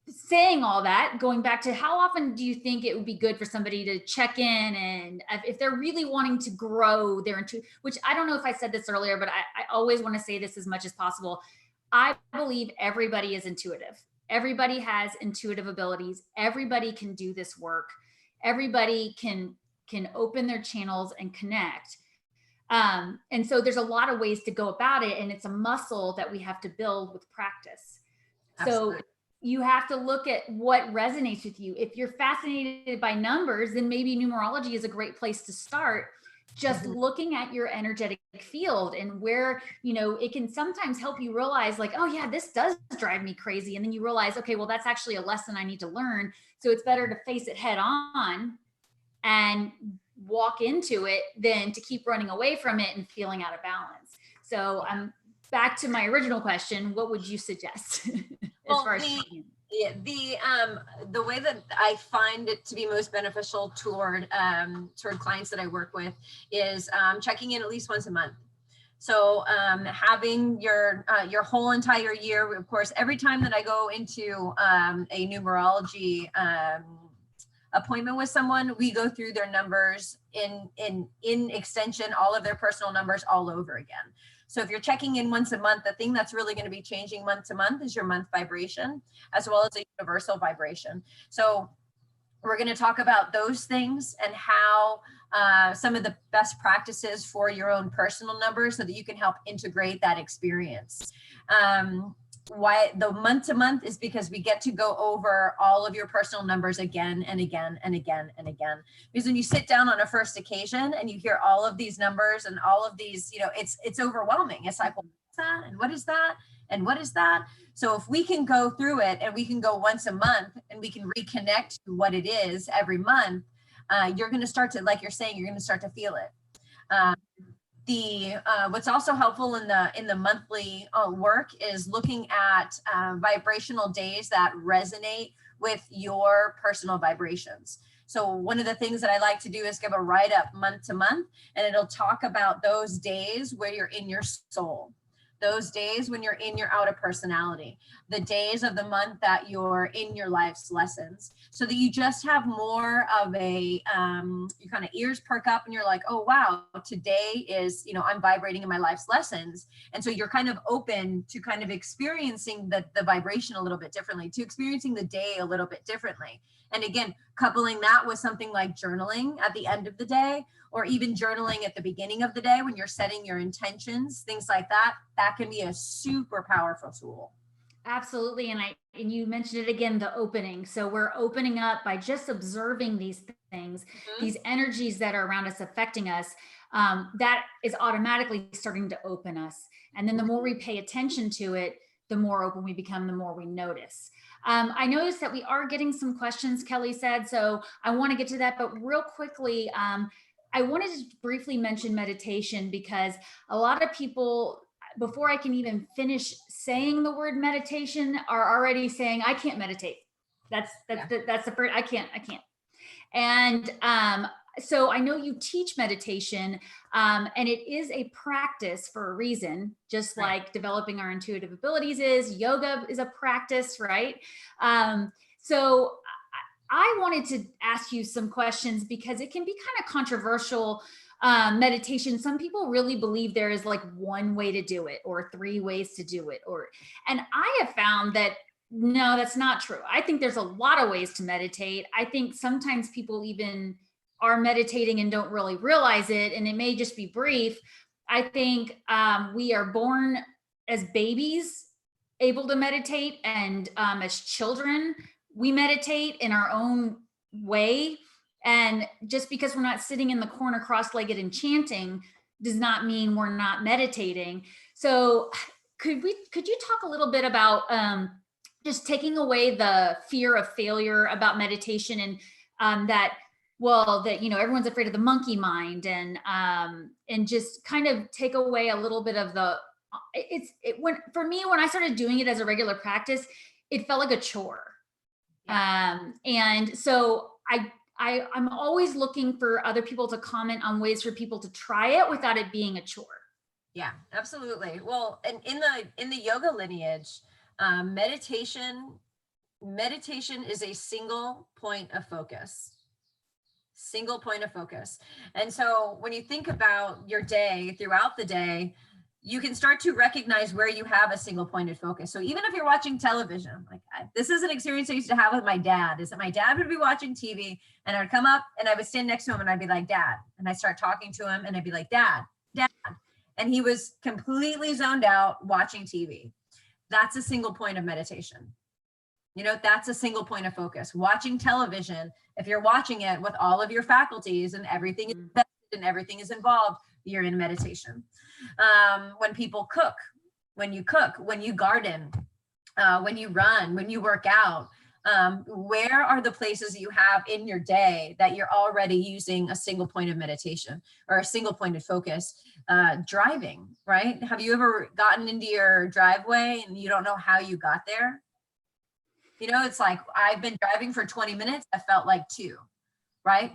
saying all that, going back to how often do you think it would be good for somebody to check in, and if they're really wanting to grow their intuition, which I don't know if I said this earlier, but I always want to say this as much as possible. I believe everybody is intuitive. Everybody has intuitive abilities. Everybody can do this work. Everybody can open their channels and connect. And so there's a lot of ways to go about it. And it's a muscle that we have to build with practice. Absolutely. So you have to look at what resonates with you. If you're fascinated by numbers, then maybe numerology is a great place to start. Just looking at your energetic field and where, it can sometimes help you realize like, oh yeah, this does drive me crazy. And then you realize, okay, well, that's actually a lesson I need to learn. So it's better to face it head on and walk into it than to keep running away from it and feeling out of balance. So I'm back to my original question. What would you suggest? Well, the way that I find it to be most beneficial toward clients that I work with is checking in at least once a month. So having your whole entire year, of course, every time that I go into a numerology appointment with someone, we go through their numbers in extension, all of their personal numbers all over again. So if you're checking in once a month, the thing that's really going to be changing month to month is your month vibration, as well as a universal vibration. So we're going to talk about those things and how some of the best practices for your own personal numbers so that you can help integrate that experience. Why the month to month is because we get to go over all of your personal numbers again and again and again and again. Because when you sit down on a first occasion and you hear all of these numbers and all of these, it's overwhelming. It's like, well, what's that? And what is that? And what is that? So if we can go through it and we can go once a month and we can reconnect to what it is every month, you're going to start to, like you're saying, you're going to start to feel it. What's also helpful in the monthly work is looking at vibrational days that resonate with your personal vibrations. So one of the things that I like to do is give a write-up month to month, and it'll talk about those days where you're in your soul, those days when you're in your outer personality, the days of the month that you're in your life's lessons, so that you just have more of a, your kind of ears perk up and you're like, oh, wow, today is, I'm vibrating in my life's lessons. And so you're kind of open to kind of experiencing the vibration a little bit differently, to experiencing the day a little bit differently. And again, coupling that with something like journaling at the end of the day, or even journaling at the beginning of the day when you're setting your intentions, things like that, that can be a super powerful tool. Absolutely. And you mentioned it again, the opening. So we're opening up by just observing these things, these energies that are around us affecting us. That is automatically starting to open us. And then the more we pay attention to it, the more open we become, the more we notice. I noticed that we are getting some questions, Kelly said, so I want to get to that, but real quickly, I wanted to briefly mention meditation, because a lot of people, before I can even finish saying the word meditation, are already saying, I can't meditate. That's the first, I can't. And so I know you teach meditation, and it is a practice for a reason, just like developing our intuitive abilities is. Yoga is a practice, right? So I wanted to ask you some questions, because it can be kind of controversial. Meditation, some people really believe there is like one way to do it or three ways to do it, and I have found that no, that's not true. I think there's a lot of ways to meditate. I think sometimes people even are meditating and don't really realize it, and it may just be brief. I think we are born as babies able to meditate, and as children we meditate in our own way. And just because we're not sitting in the corner cross-legged and chanting does not mean we're not meditating. So could you talk a little bit about just taking away the fear of failure about meditation, and that, well, that, you know, everyone's afraid of the monkey mind, and just kind of take away a little bit of the, when, for me, when I started doing it as a regular practice, it felt like a chore. And so I'm always looking for other people to comment on ways for people to try it without it being a chore. Yeah, absolutely. Well, and in the yoga lineage, meditation is a single point of focus. Single point of focus. And so when you think about your day, throughout the day, you can start to recognize where you have a single point of focus. So even if you're watching television, like this is an experience I used to have with my dad, is that my dad would be watching TV and I would come up and I would stand next to him and I'd be like, Dad. And I start talking to him and I'd be like, Dad. And he was completely zoned out watching TV. That's a single point of meditation. You know, that's a single point of focus. Watching television, if you're watching it with all of your faculties and everything is invested and everything is involved, you're in meditation. When people cook, when you garden, when you run, when you work out, where are the places you have in your day that you're already using a single point of meditation or a single point of focus? Driving, right? Have you ever gotten into your driveway and you don't know how you got there? You know, it's like, I've been driving for 20 minutes. I felt like 2, right?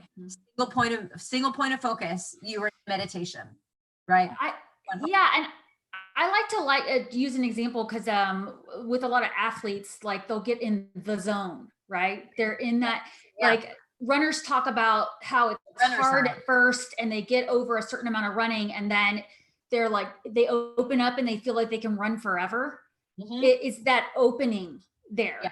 Single point of focus. You were in meditation, right? Yeah. And I like to use an example because with a lot of athletes, like they'll get in the zone, right? They're in that, like runners talk about how it's hard at first and they get over a certain amount of running and then they're like, they open up and they feel like they can run forever. It's that opening there. Yeah.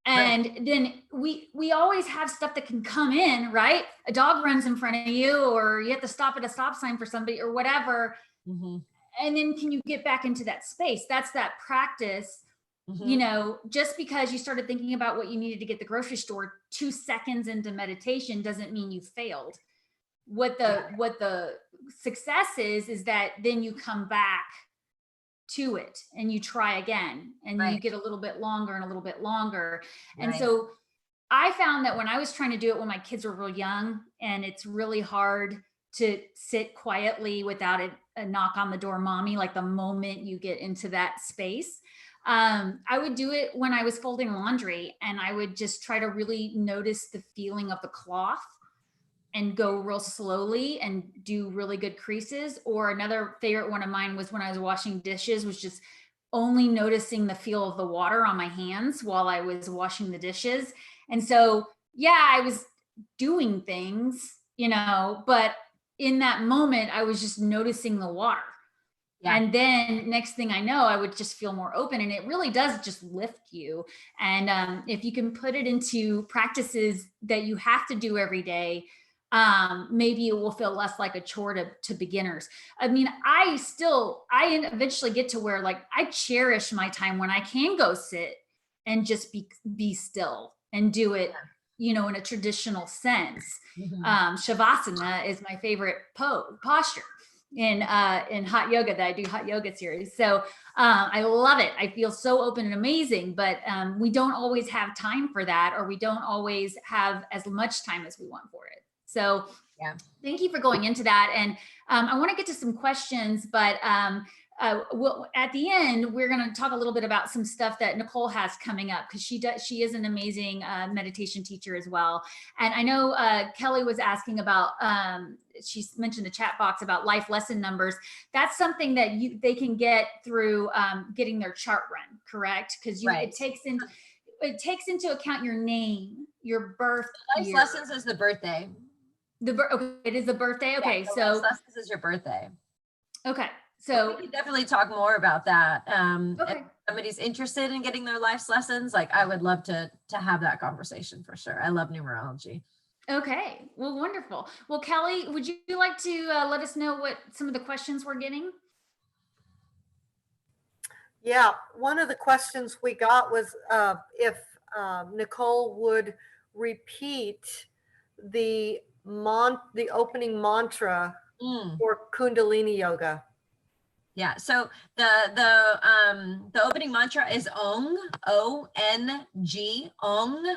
And then we always have stuff that can come in, right? A dog runs in front of you, or you have to stop at a stop sign for somebody or whatever. And then can you get back into that space? That's that practice. You know, just because you started thinking about what you needed to get the grocery store 2 seconds into meditation doesn't mean you failed. What the success is that then you come back to it and you try again and you get a little bit longer and a little bit longer. And so I found that when I was trying to do it when my kids were real young, and it's really hard to sit quietly without a knock on the door, mommy, like the moment you get into that space. I would do it when I was folding laundry, and I would just try to really notice the feeling of the cloth and go real slowly and do really good creases. Or another favorite one of mine was when I was washing dishes, was just only noticing the feel of the water on my hands while I was washing the dishes. And so, yeah, I was doing things, you know, but in that moment, I was just noticing the water. And then next thing I know, I would just feel more open, and it really does just lift you. And if you can put it into practices that you have to do every day, maybe it will feel less like a chore to beginners. I mean, I eventually get to where, like, I cherish my time when I can go sit and just be still and do it, you know, in a traditional sense. Shavasana is my favorite posture in hot yoga, that I do hot yoga series. So I love it. I feel so open and amazing, but we don't always have time for that, or we don't always have as much time as we want for it. So thank you for going into that. And I want to get to some questions, but at the end, we're going to talk a little bit about some stuff that Nicole has coming up, because she is an amazing meditation teacher as well. And I know Kelly was asking about, she mentioned the chat box about life lesson numbers. That's something that they can get through getting their chart run, correct? Because it takes into account your name, your birth life year. lessons is the birthday. Okay, it is the birthday. Okay, life lessons is your birthday. Okay. So we can definitely talk more about that. Okay. If somebody's interested in getting their life's lessons, like, I would love to have that conversation for sure. I love numerology. Okay, well, wonderful. Well, Kelly, would you like to let us know what some of the questions we're getting? Yeah, one of the questions we got was if Nicole would repeat the opening mantra for Kundalini yoga. Yeah. So the opening mantra is Ong, O-N-G, Ong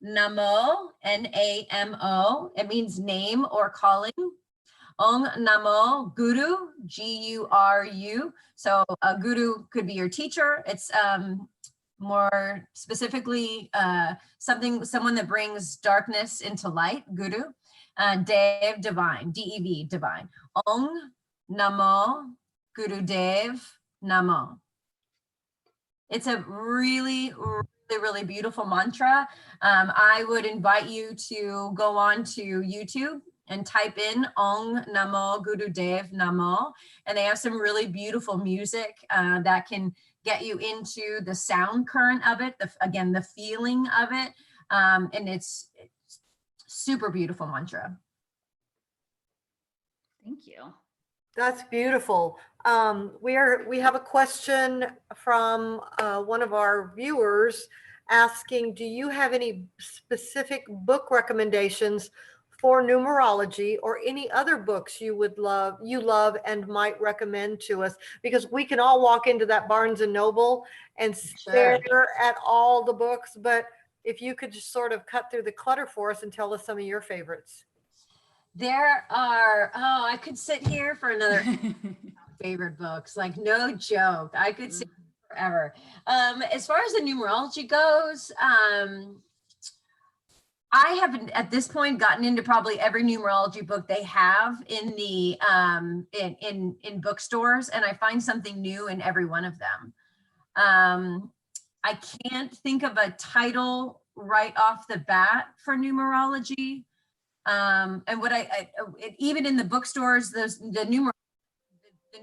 Namo, N-A-M-O. It means name or calling. Ong Namo Guru, G-U-R-U. So a guru could be your teacher. It's more specifically someone that brings darkness into light, guru. Dev, divine, D-E-V, divine. Ong Namo Guru Dev Namo. It's a really, really beautiful mantra. I would invite you to go on to YouTube and type in Ong Namo Guru Dev Namo. And they have some really beautiful music that can get you into the sound current of it, again, the feeling of it. And it's super beautiful mantra. Thank you. That's beautiful. We have a question from one of our viewers asking, do you have any specific book recommendations for numerology or any other books you love and might recommend to us? Because we can all walk into that Barnes and Noble and stare at all the books, but if you could just sort of cut through the clutter for us and tell us some of your favorites. There are, I could sit here for another favorite books, like no joke. I could sit forever. As far as the numerology goes, I haven't at this point gotten into probably every numerology book they have in the in bookstores, and I find something new in every one of them. I can't think of a title right off the bat for numerology. And what even in the bookstores, the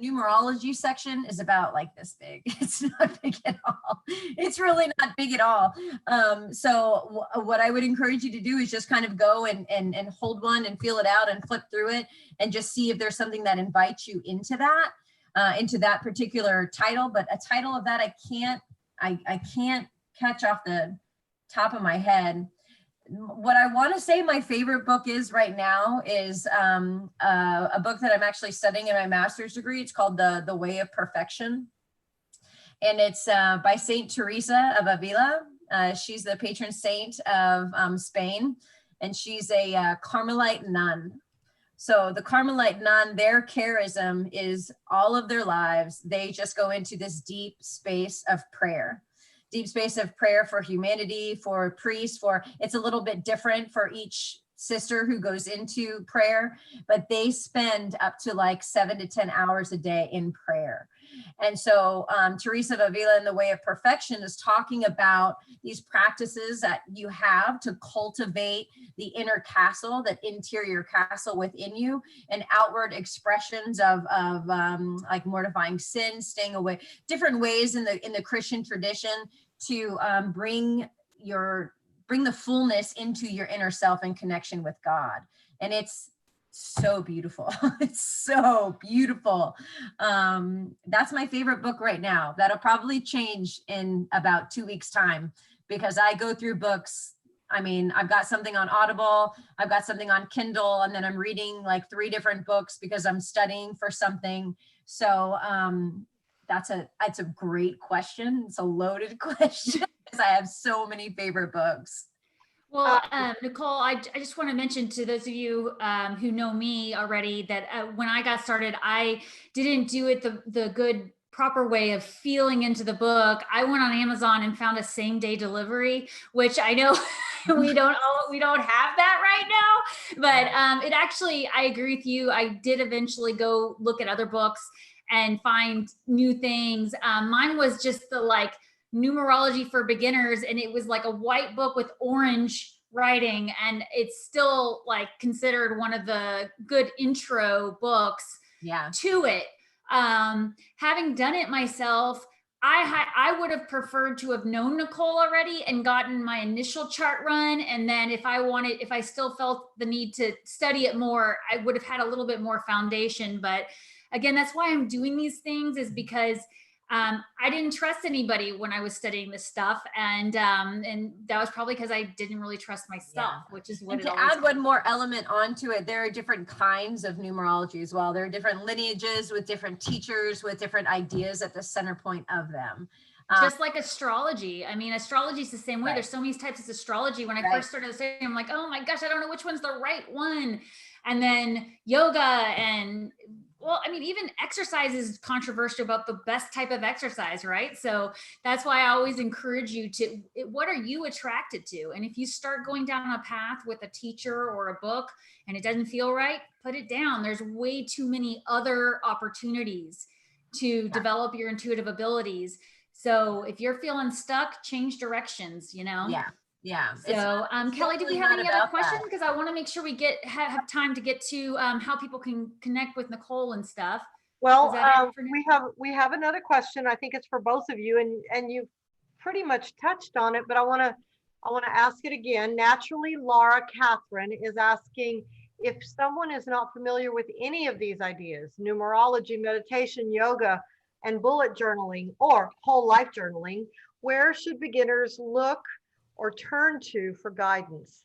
numerology section is about like this big. It's not big at all. It's really not big at all. So what I would encourage you to do is just kind of go and hold one and feel it out and flip through it and just see if there's something that invites you into that particular title. But a title of that I can't catch off the top of my head. What I want to say my favorite book is right now is a book that I'm actually studying in my master's degree. It's called The Way of Perfection. And it's by Saint Teresa of Avila. She's the patron saint of Spain, and she's a Carmelite nun. So the Carmelite nun, their charism is all of their lives, they just go into this deep space of prayer. Deep space of prayer for humanity, for priests, it's a little bit different for each sister who goes into prayer, but they spend up to like 7 to 10 hours a day in prayer. And so Teresa of Avila in The Way of Perfection is talking about these practices that you have to cultivate the inner castle, that interior castle within you, and outward expressions of like mortifying sin, staying away, different ways in the Christian tradition to bring the fullness into your inner self in connection with God. And it's so beautiful. It's so beautiful. That's my favorite book right now. That'll probably change in about 2 weeks' time, because I go through books. I mean, I've got something on Audible, I've got something on Kindle, and then I'm reading like 3 different books because I'm studying for something. So that's a great question. It's a loaded question because I have so many favorite books. Well, Nicole, I just want to mention to those of you who know me already that when I got started, I didn't do it the good proper way of feeling into the book. I went on Amazon and found a same-day delivery, which I know we don't have that right now, but it actually, I agree with you. I did eventually go look at other books and find new things. Mine was just the like numerology for beginners, and it was like a white book with orange writing, and it's still like considered one of the good intro books to it. Having done it myself, I would have preferred to have known Nicole already and gotten my initial chart run, and then if I still felt the need to study it more, I would have had a little bit more foundation. But again, that's why I'm doing these things, is because I didn't trust anybody when I was studying this stuff. And that was probably because I didn't really trust myself, which is what And it to always add one more element onto it, there are different kinds of numerology as well. There are different lineages with different teachers with different ideas at the center point of them. Just like astrology. I mean, astrology is the same way. Right. There's so many types of astrology. When I Right. first started studying, I'm like, oh my gosh, I don't know which one's the right one. And then yoga and, well, I mean, even exercise is controversial about the best type of exercise, right? So that's why I always encourage you to, what are you attracted to? And if you start going down a path with a teacher or a book and it doesn't feel right, put it down. There's way too many other opportunities to develop your intuitive abilities. So if you're feeling stuck, change directions, you know? Yeah. So, Kelly, do we have any other questions? Because I want to make sure we have time to get to how people can connect with Nicole and stuff. Well, we have another question. I think it's for both of you, and you pretty much touched on it, but I want to ask it again. Naturally, Laura Catherine is asking if someone is not familiar with any of these ideas, numerology, meditation, yoga, and bullet journaling, or whole life journaling, where should beginners look or turn to for guidance?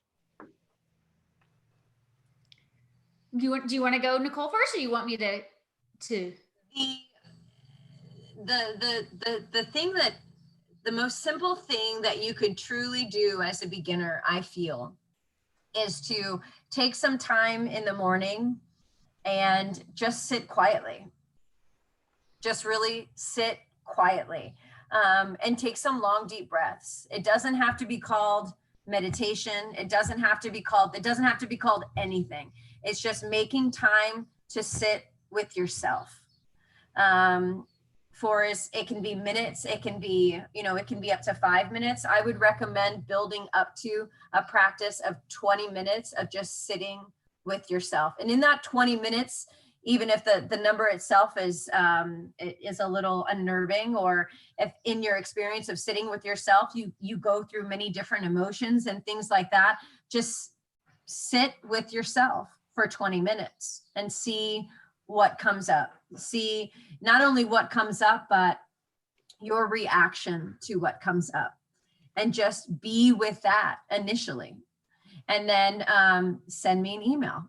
Do you want to go, Nicole, first, or you want me to? The thing that, the most simple thing that you could truly do as a beginner, I feel, is to take some time in the morning and just sit quietly. Just really sit quietly, and take some long, deep breaths. It doesn't have to be called meditation. It doesn't have to be called anything. It's just making time to sit with yourself. It can be minutes, it can be, it can be up to 5 minutes. I would recommend building up to a practice of 20 minutes of just sitting with yourself. And in that 20 minutes, even if the number itself is a little unnerving, or if in your experience of sitting with yourself, you go through many different emotions and things like that, just sit with yourself for 20 minutes and see what comes up. See not only what comes up, but your reaction to what comes up, and just be with that initially. And then send me an email.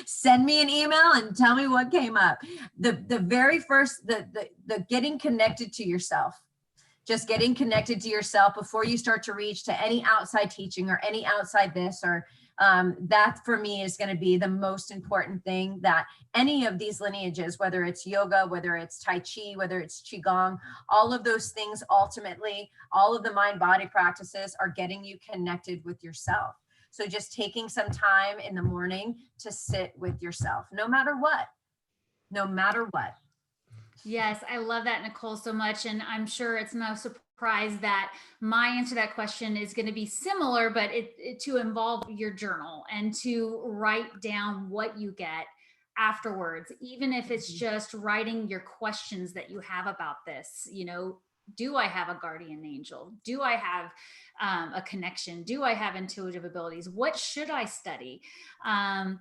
Send me an email and tell me what came up. The very first, the getting connected to yourself, just getting connected to yourself before you start to reach to any outside teaching or any outside this, or that for me is going to be the most important thing, that any of these lineages, whether it's yoga, whether it's Tai Chi, whether it's Qigong, all of those things, ultimately, all of the mind body practices are getting you connected with yourself. So just taking some time in the morning to sit with yourself, no matter what. Yes, I love that, Nicole, so much. And I'm sure it's no surprise that my answer to that question is going to be similar, but it to involve your journal and to write down what you get afterwards, even if it's just writing your questions that you have about this. Do I have a guardian angel? Do I have a connection? Do I have intuitive abilities? What should I study? And,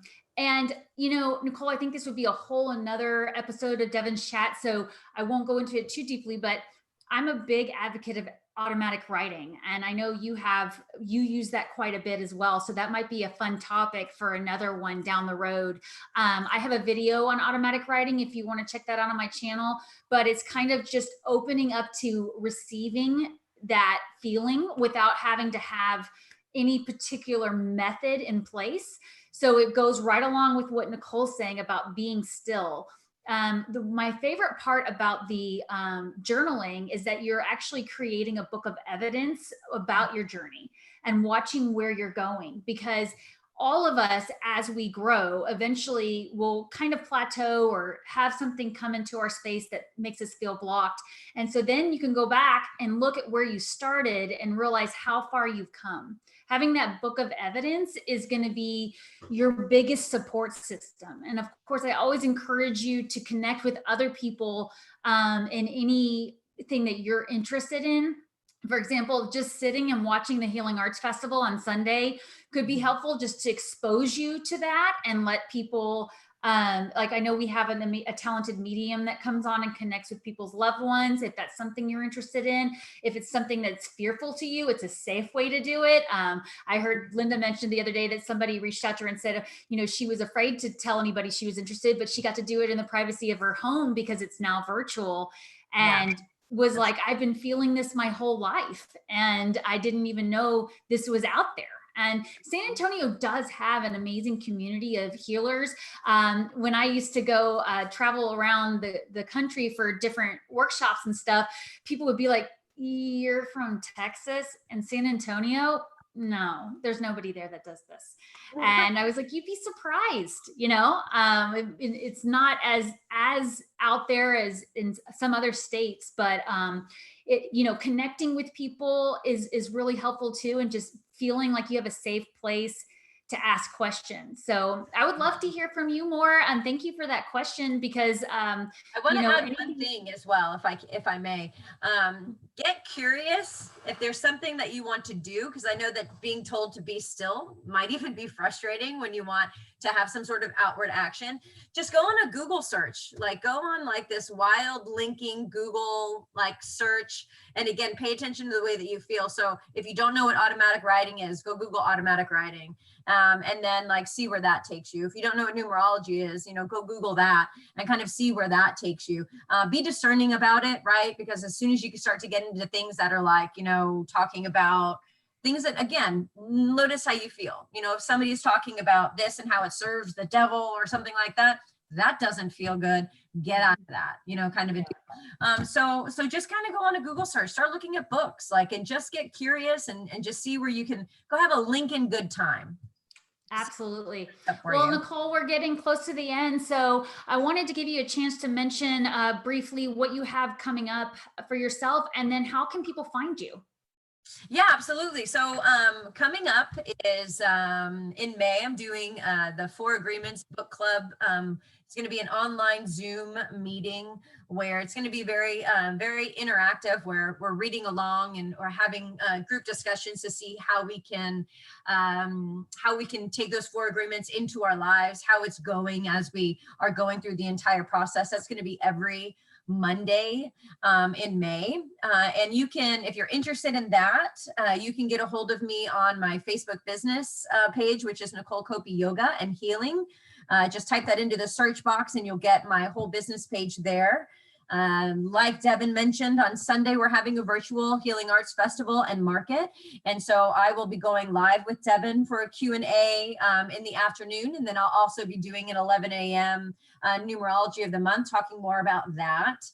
Nicole, I think this would be a whole another episode of Devon's chat, so I won't go into it too deeply, but I'm a big advocate of automatic writing. And I know you use that quite a bit as well. So that might be a fun topic for another one down the road. I have a video on automatic writing if you want to check that out on my channel, but it's kind of just opening up to receiving that feeling without having to have any particular method in place. So it goes right along with what Nicole's saying about being still. My favorite part about the journaling is that you're actually creating a book of evidence about your journey and watching where you're going, because all of us, as we grow, eventually will kind of plateau or have something come into our space that makes us feel blocked. And so then you can go back and look at where you started and realize how far you've come. Having that book of evidence is going to be your biggest support system. And of course, I always encourage you to connect with other people in anything that you're interested in. For example, just sitting and watching the Healing Arts Festival on Sunday could be helpful, just to expose you to that and let people Like I know we have a talented medium that comes on and connects with people's loved ones. If that's something you're interested in, if it's something that's fearful to you, it's a safe way to do it. I heard Linda mention the other day that somebody reached out to her and said, you know, she was afraid to tell anybody she was interested, but she got to do it in the privacy of her home because it's now virtual. And was like, I've been feeling this my whole life and I didn't even know this was out there. And San Antonio does have an amazing community of healers. When I used to go travel around the country for different workshops and stuff, people would be like, you're from Texas and San Antonio? No, there's nobody there that does this. And I was like, you'd be surprised, you know, it's not as out there as in some other states, but it, you know, connecting with people is really helpful too. And just feeling like you have a safe place to ask questions. So I would love to hear from you more. And thank you for that question, because I want to add one thing as well, if I may. Get curious if there's something that you want to do, because I know that being told to be still might even be frustrating when you want to have some sort of outward action. Just go on a Google search, like go on like this wild linking Google like search. And again, pay attention to the way that you feel. So if you don't know what automatic writing is, go Google automatic writing. And then like see where that takes you. If you don't know what numerology is, you know, go Google that and kind of see where that takes you. Be discerning about it, right? Because as soon as you can start to get into things that are like, you know, talking about things that, again, notice how you feel. You know, if somebody's talking about this and how it serves the devil or something like that, that doesn't feel good. Get out of that, you know, kind of a deal. So just kind of go on a Google search, start looking at books, like, and just get curious and just see where you can go have a Lincoln good time. Absolutely. Well, Nicole, we're getting close to the end. So I wanted to give you a chance to mention briefly what you have coming up for yourself, and then how can people find you? Yeah, absolutely. So coming up is in May, I'm doing the 4 Agreements Book Club. It's going to be an online Zoom meeting where it's going to be very, very interactive, where we're reading along and or having group discussions to see how we can take those 4 agreements into our lives, how it's going as we are going through the entire process. That's going to be every Monday in May. And you can, if you're interested in that, you can get a hold of me on my Facebook business page, which is Nicole Coppi Yoga and Healing. Just type that into the search box and you'll get my whole business page there. Like Devon mentioned, on Sunday, we're having a virtual Healing Arts Festival and Market. And so I will be going live with Devon for a Q&A in the afternoon. And then I'll also be doing an 11 a.m. Numerology of the Month, talking more about that.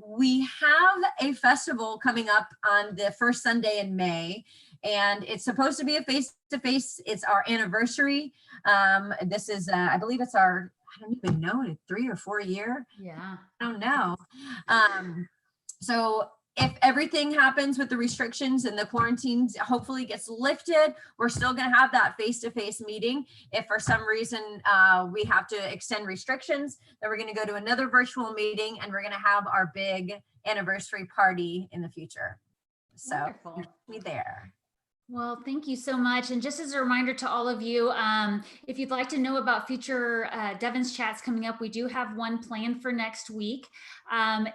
We have a festival coming up on the first Sunday in May, and it's supposed to be a face-to-face. It's our anniversary. This is, I believe it's our, I don't even know, 3 or 4 year. Yeah. I don't know. So if everything happens with the restrictions and the quarantines hopefully gets lifted, we're still going to have that face-to-face meeting. If for some reason we have to extend restrictions, then we're going to go to another virtual meeting and we're going to have our big anniversary party in the future. So be there. Well, thank you so much. And just as a reminder to all of you, if you'd like to know about future Devon's chats coming up, we do have one planned for next week.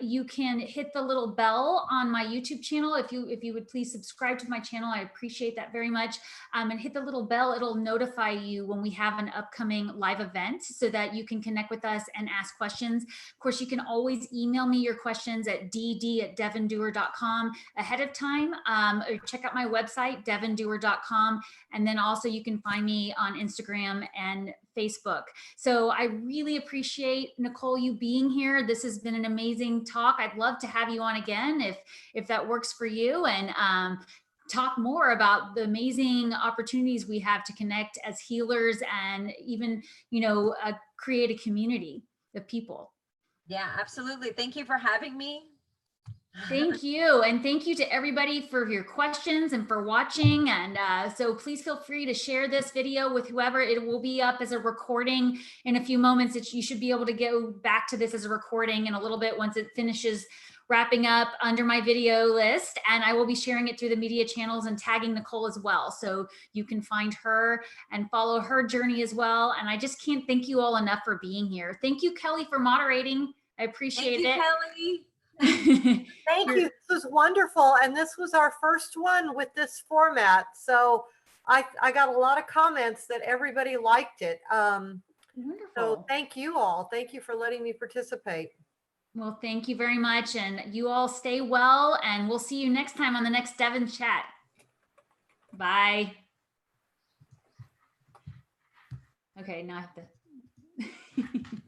You can hit the little bell on my YouTube channel. If you would please subscribe to my channel, I appreciate that very much. And hit the little bell. It'll notify you when we have an upcoming live event so that you can connect with us and ask questions. Of course, you can always email me your questions at dd@devonduerr.com ahead of time, or check out my website, devonduerr.com. And then also you can find me on Instagram and Facebook. So I really appreciate, Nicole, you being here. This has been an amazing talk. I'd love to have you on again if that works for you, and talk more about the amazing opportunities we have to connect as healers and even, you know, create a community of people. Yeah, absolutely. Thank you for having me. Thank you. And thank you to everybody for your questions and for watching. And so please feel free to share this video with whoever. It will be up as a recording in a few moments. You should be able to go back to this as a recording in a little bit once it finishes wrapping up under my video list. And I will be sharing it through the media channels and tagging Nicole as well. So you can find her and follow her journey as well. And I just can't thank you all enough for being here. Thank you, Kelly, for moderating. I appreciate it. Kelly. Thank you. This was wonderful. And this was our first one with this format. So I got a lot of comments that everybody liked it. Wonderful. So thank you all. Thank you for letting me participate. Well, thank you very much. And you all stay well. And we'll see you next time on the next Devon chat. Bye. Okay, now I have to.